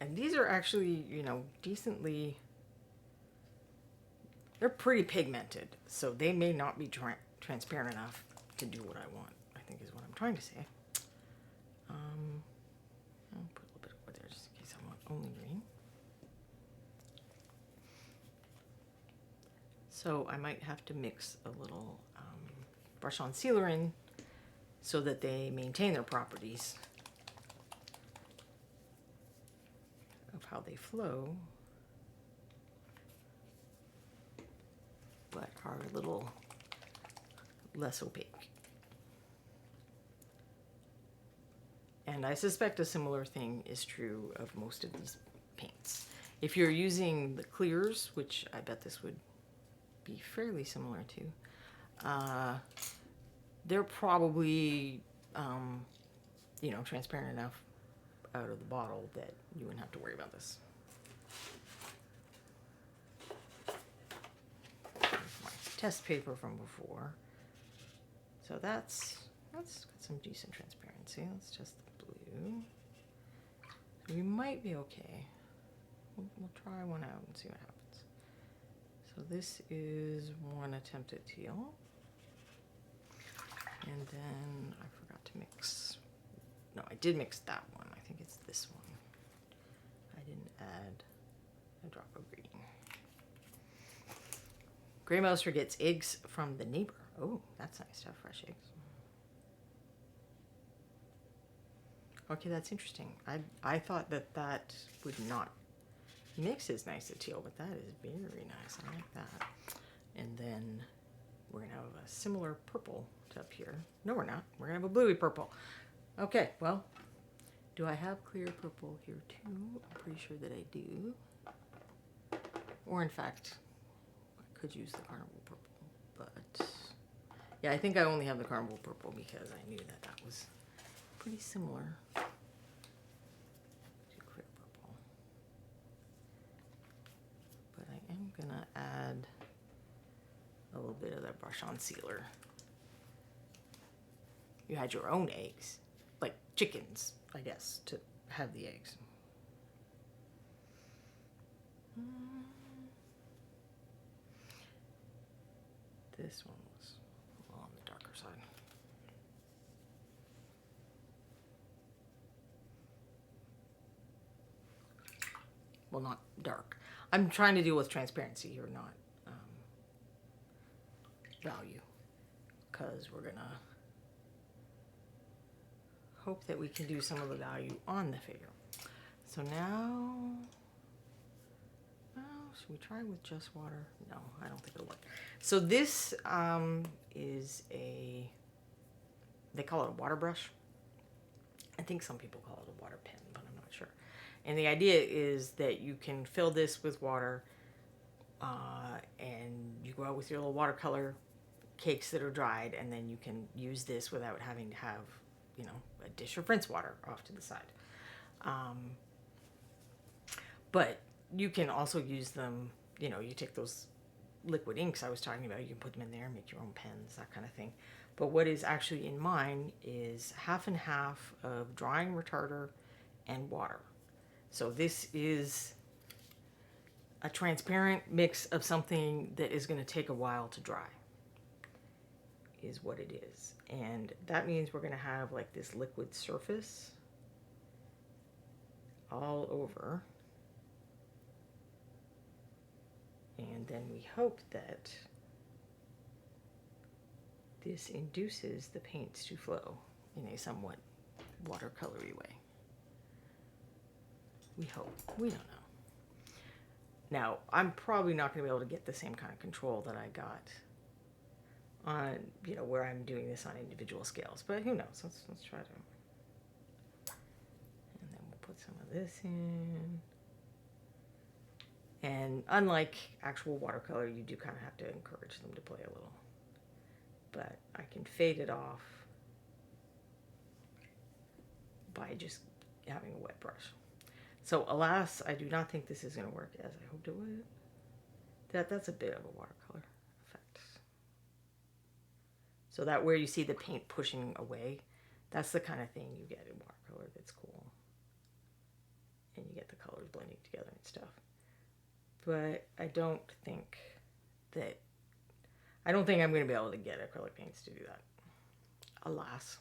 And these are actually, you know, decently, they're pretty pigmented, so they may not be transparent enough to do what I want, I think is what I'm trying to say. I'll put a little bit over there just in case I want only green. So I might have to mix a little brush on sealer in so that they maintain their properties of how they flow, but are a little less opaque. And I suspect a similar thing is true of most of these paints. If you're using the clears, which I bet this would be fairly similar to, they're probably, you know, transparent enough out of the bottle that you wouldn't have to worry about this. My test paper from before. So that's got some decent transparency. Let's test the blue. We might be okay. We'll try one out and see what happens. So this is one attempt at teal. And then I forgot to mix. No, I did mix that one. I think it's this one. I didn't add a drop of green. Gray Mouser gets eggs from the neighbor. Oh, that's nice to have fresh eggs. Okay, that's interesting. I thought that would not mix is nice to teal, but that is very nice. I like that. And then we're gonna have a similar purple to up here. No, we're not. We're gonna have a bluey purple. Okay, well, do I have clear purple here too? I'm pretty sure that I do. Or in fact, I could use the carnival purple, but yeah, I think I only have the carnival purple because I knew that that was pretty similar to clear purple. But I am gonna add a little bit of that brush on sealer. You had your own eggs, like chickens, I guess, to have the eggs. This one was a little on the darker side. Well, not dark. I'm trying to deal with transparency here, not value, because we're gonna hope that we can do some of the value on the figure. So now, well, should we try with just water? No, I don't think it'll work. So this is a, they call it a water brush. I think some people call it a water pen, but I'm not sure. And the idea is that you can fill this with water and you go out with your little watercolor cakes that are dried, and then you can use this without having to have, you know, a dish of rinse water off to the side. But you can also use them, you know, you take those liquid inks I was talking about, you can put them in there, make your own pens, that kind of thing. But what is actually in mine is half and half of drying retarder and water. So this is a transparent mix of something that is going to take a while to dry, is what it is. And that means we're going to have like this liquid surface all over. And then we hope that this induces the paints to flow in a somewhat watercolory way. We hope. We don't know. Now, I'm probably not going to be able to get the same kind of control that I got on, you know, where I'm doing this on individual scales, but who knows? Let's try to. And then we'll put some of this in. And unlike actual watercolor, you do kind of have to encourage them to play a little. But I can fade it off by just having a wet brush. So alas, I do not think this is going to work as I hoped it would. That's a bit of a watercolor effect. So that where you see the paint pushing away, that's the kind of thing you get in watercolor that's cool. And you get the colors blending together and stuff. But I don't think I'm going to be able to get acrylic paints to do that. Alas.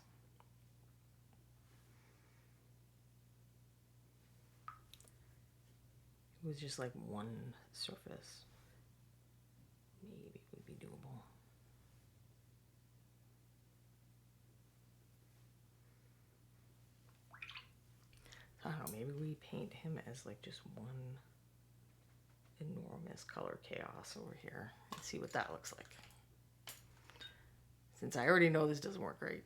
It was just like one surface. Maybe it would be doable. I don't know, maybe we paint him as like just one enormous color chaos over here and see what that looks like. Since I already know this doesn't work great.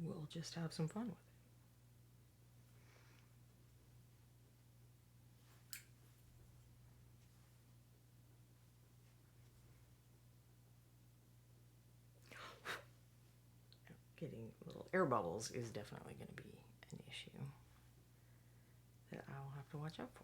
We'll just have some fun with it. Getting little air bubbles is definitely going to be an issue that I'll have to watch out for.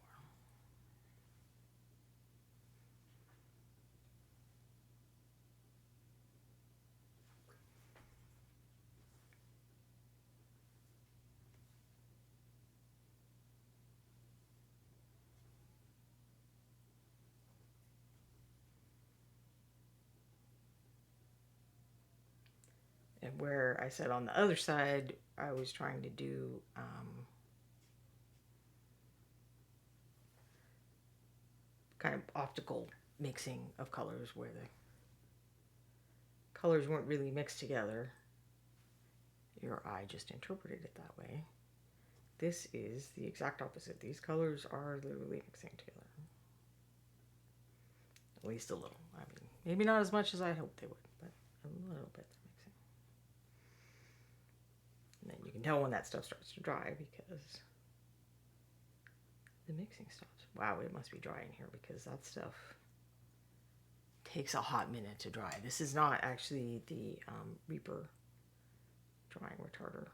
And where I said on the other side, I was trying to do kind of optical mixing of colors where the colors weren't really mixed together. your eye just interpreted it that way. This is the exact opposite. These colors are literally mixing together. At least a little. I mean, maybe not as much as I hoped they would, but a little bit mixing. And then you can tell when that stuff starts to dry because the mixing stops. Wow, it must be dry in here because that stuff takes a hot minute to dry. This is not actually the Reaper drying retarder.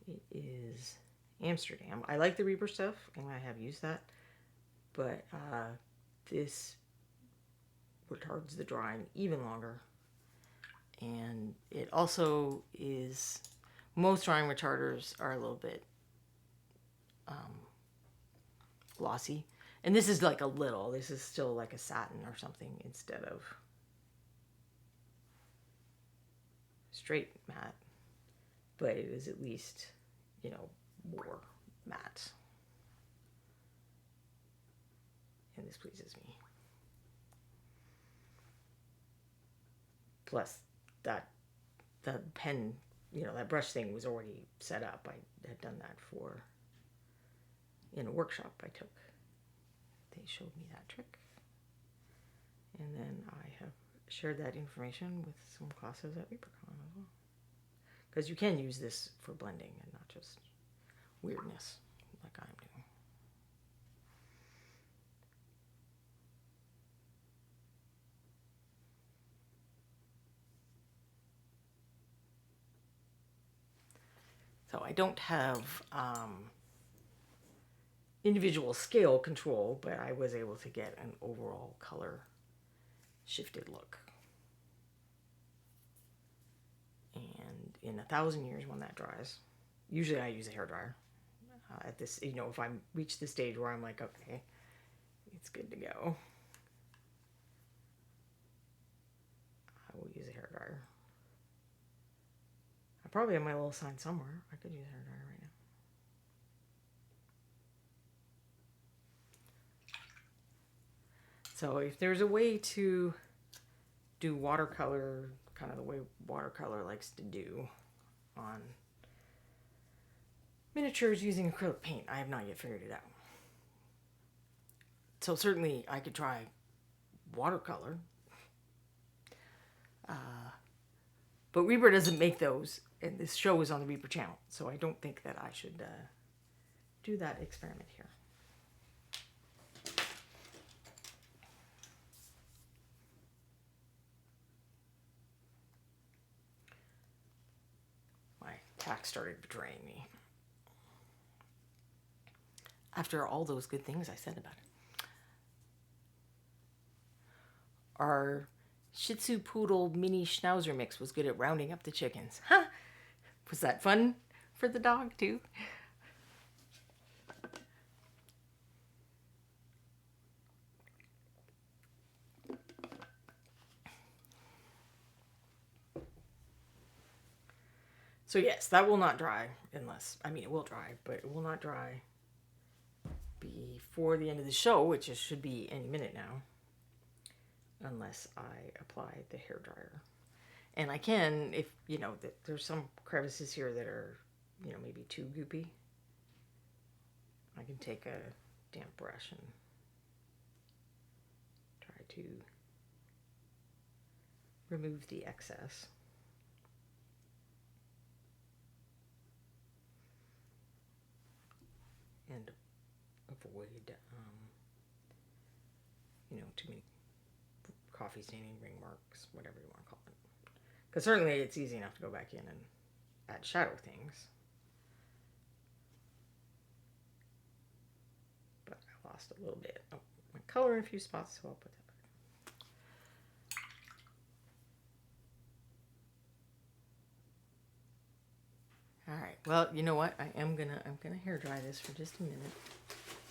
It is Amsterdam. I like the Reaper stuff, and I have used that, but this retards the drying even longer. And it also is, most drying retarders are a little bit glossy. And this is like a little, this is still like a satin or something instead of straight matte. But it is at least, you know, more matte. And this pleases me. Plus, that pen, you know, that brush thing was already set up. I had done that in a workshop I took. They showed me that trick. And then I have shared that information with some classes at ReaperCon as well. Because you can use this for blending and not just weirdness like I'm doing. So I don't have individual scale control, but I was able to get an overall color shifted look. And in 1,000 years when that dries, usually I use a hairdryer. At this, you know, if I reach the stage where I'm like, okay, it's good to go, I will use a hairdryer. I probably have my little sign somewhere. I could use a hairdryer right now. So if there's a way to do watercolor, kind of the way watercolor likes to do on miniatures using acrylic paint, I have not yet figured it out. So certainly I could try watercolor. But Reaper doesn't make those, and this show is on the Reaper channel, so I don't think that I should do that experiment here. My tack started betraying me. After all those good things I said about it. Our Shih Tzu Poodle mini Schnauzer mix was good at rounding up the chickens. Huh? Was that fun for the dog too? So yes, that will not dry unless, I mean, it will dry, but it will not dry before the end of the show, which should be any minute now, unless I apply the hairdryer. And I can, if, you know, there's some crevices here that are, you know, maybe too goopy, I can take a damp brush and try to remove the excess. And avoid, you know, too many coffee staining, ring marks, whatever you want to call it. Because certainly it's easy enough to go back in and add shadow things. But I lost a little bit of my color in a few spots, so I'll put that back. All right, well, you know what? I'm gonna hair dry this for just a minute.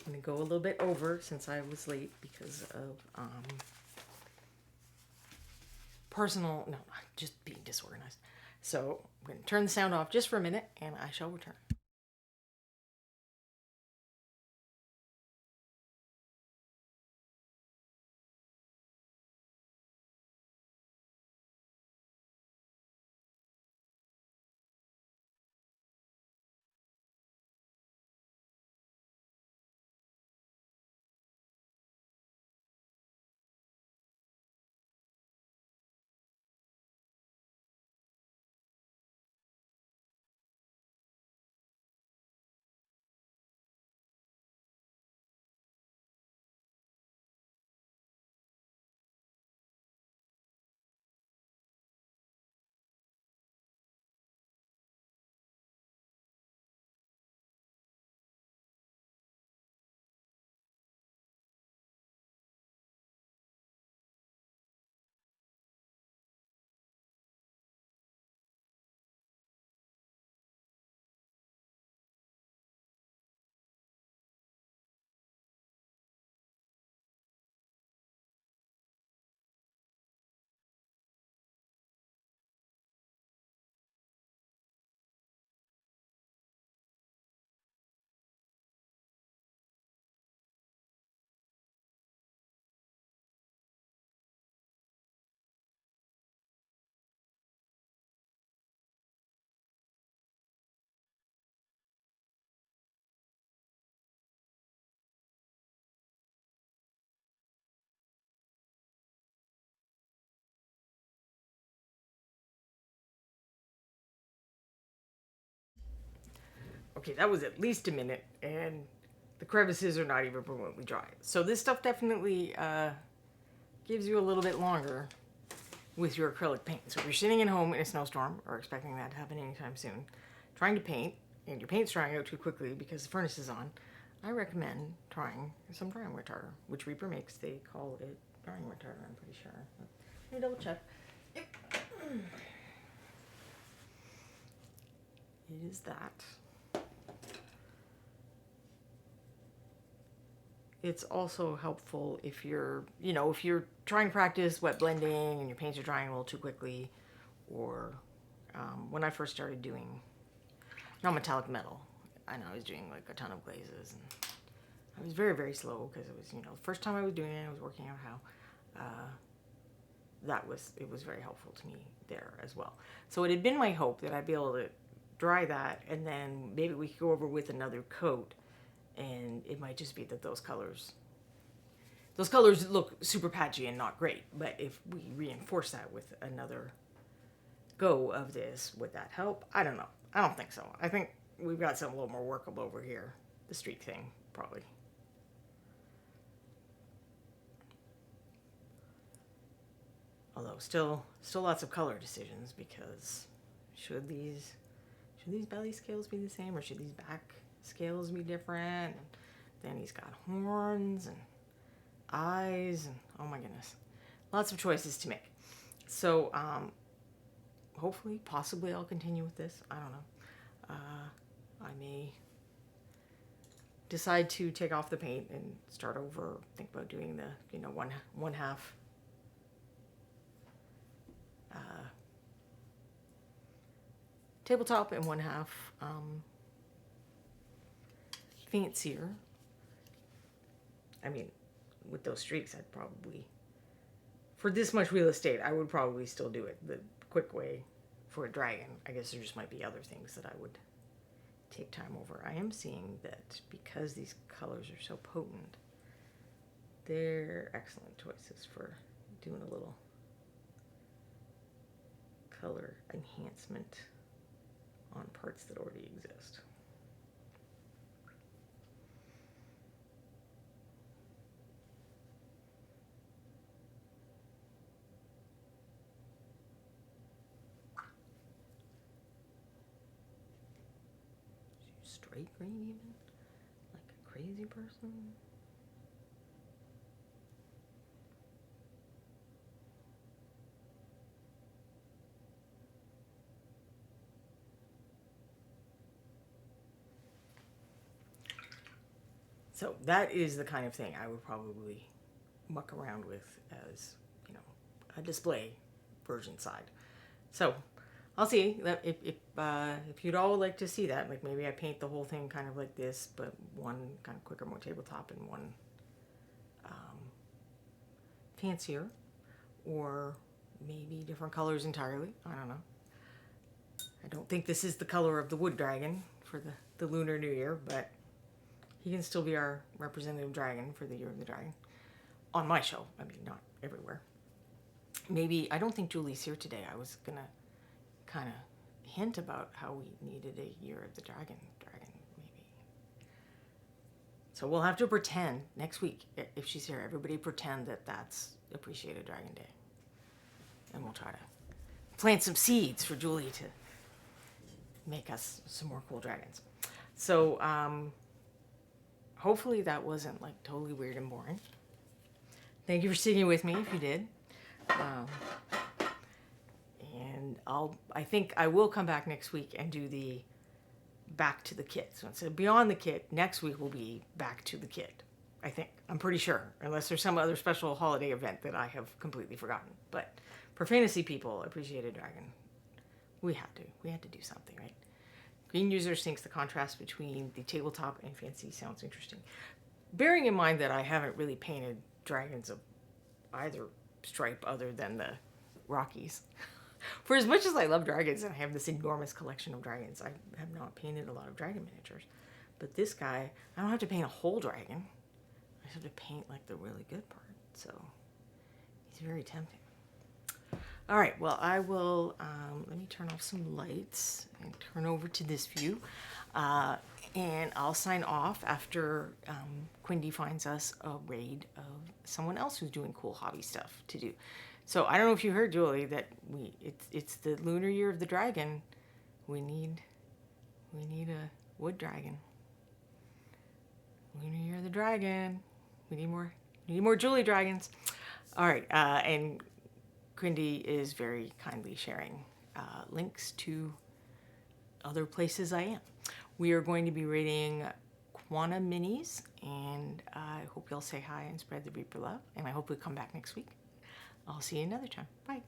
I'm gonna go a little bit over since I was late because of just being disorganized. So I'm gonna turn the sound off just for a minute and I shall return. Okay, that was at least a minute, and the crevices are not even remotely dry. So this stuff definitely gives you a little bit longer with your acrylic paint. So if you're sitting at home in a snowstorm, or expecting that to happen anytime soon, trying to paint, and your paint's drying out too quickly because the furnace is on, I recommend trying some drying retarder, which Reaper makes. They call it drying retarder, I'm pretty sure. Let me double check. Yep. It is that. It's also helpful if you're, if you're trying to practice wet blending and your paints are drying a little too quickly, or when I first started doing non-metallic metal, I know I was doing like a ton of glazes, and I was very, very slow because it was, the first time I was doing it, I was working out how. It was very helpful to me there as well. So it had been my hope that I'd be able to dry that, and then maybe we could go over with another coat, and it might just be that those colors look super patchy and not great. But if we reinforce that with another go of this, would that help? I don't know. I don't think so. I think we've got something a little more workable over here. The streak thing, probably. Although still lots of color decisions, because should these belly scales be the same, or should these back scales be different? And then he's got horns and eyes, and oh my goodness, lots of choices to make. So hopefully, possibly I'll continue with this. I don't know. I may decide to take off the paint and start over. Think about doing the one half tabletop and one half fancier. I mean, with those streaks, I'd probably, for this much real estate, I would probably still do it the quick way for a dragon. I guess there just might be other things that I would take time over. I am seeing that because these colors are so potent, they're excellent choices for doing a little color enhancement on parts that already exist. Straight green even? Like a crazy person? So that is the kind of thing I would probably muck around with as, a display version side. So I'll see if you'd all like to see that. Like maybe I paint the whole thing kind of like this, but one kind of quicker, more tabletop, and one fancier, or maybe different colors entirely. I don't know. I don't think this is the color of the wood dragon for the Lunar New Year, but he can still be our representative dragon for the Year of the Dragon on my show. I mean, not everywhere. Maybe, I don't think Julie's here today. I was gonna kind of hint about how we needed a Year of the Dragon maybe. So we'll have to pretend next week, if she's here, everybody pretend that that's Appreciated Dragon Day. And we'll try to plant some seeds for Julie to make us some more cool dragons. So hopefully that wasn't like totally weird and boring. Thank you for sitting with me if you did. And I think I will come back next week and do the back to the kit. So instead of beyond the kit, next week will be back to the kit. I think. I'm pretty sure. Unless there's some other special holiday event that I have completely forgotten. But for fantasy people, Appreciated Dragon, we had to do something, right? Green users thinks the contrast between the tabletop and fancy sounds interesting. Bearing in mind that I haven't really painted dragons of either stripe other than the Rockies. For as much as I love dragons and I have this enormous collection of dragons, I have not painted a lot of dragon miniatures. But this guy, I don't have to paint a whole dragon. I just have to paint like the really good part. So he's very tempting. All right, well, I will, let me turn off some lights and turn over to this view. And I'll sign off after Quindy finds us a raid of someone else who's doing cool hobby stuff to do. So I don't know if you heard, Julie, that it's the lunar year of the dragon. We need a wood dragon. Lunar year of the dragon. We need more Julie dragons. All right, and Quindy is very kindly sharing links to other places I am. We are going to be reading Quanah Minis, and I hope you'll say hi and spread the Reaper love, and I hope you'll come back next week. I'll see you another time. Bye.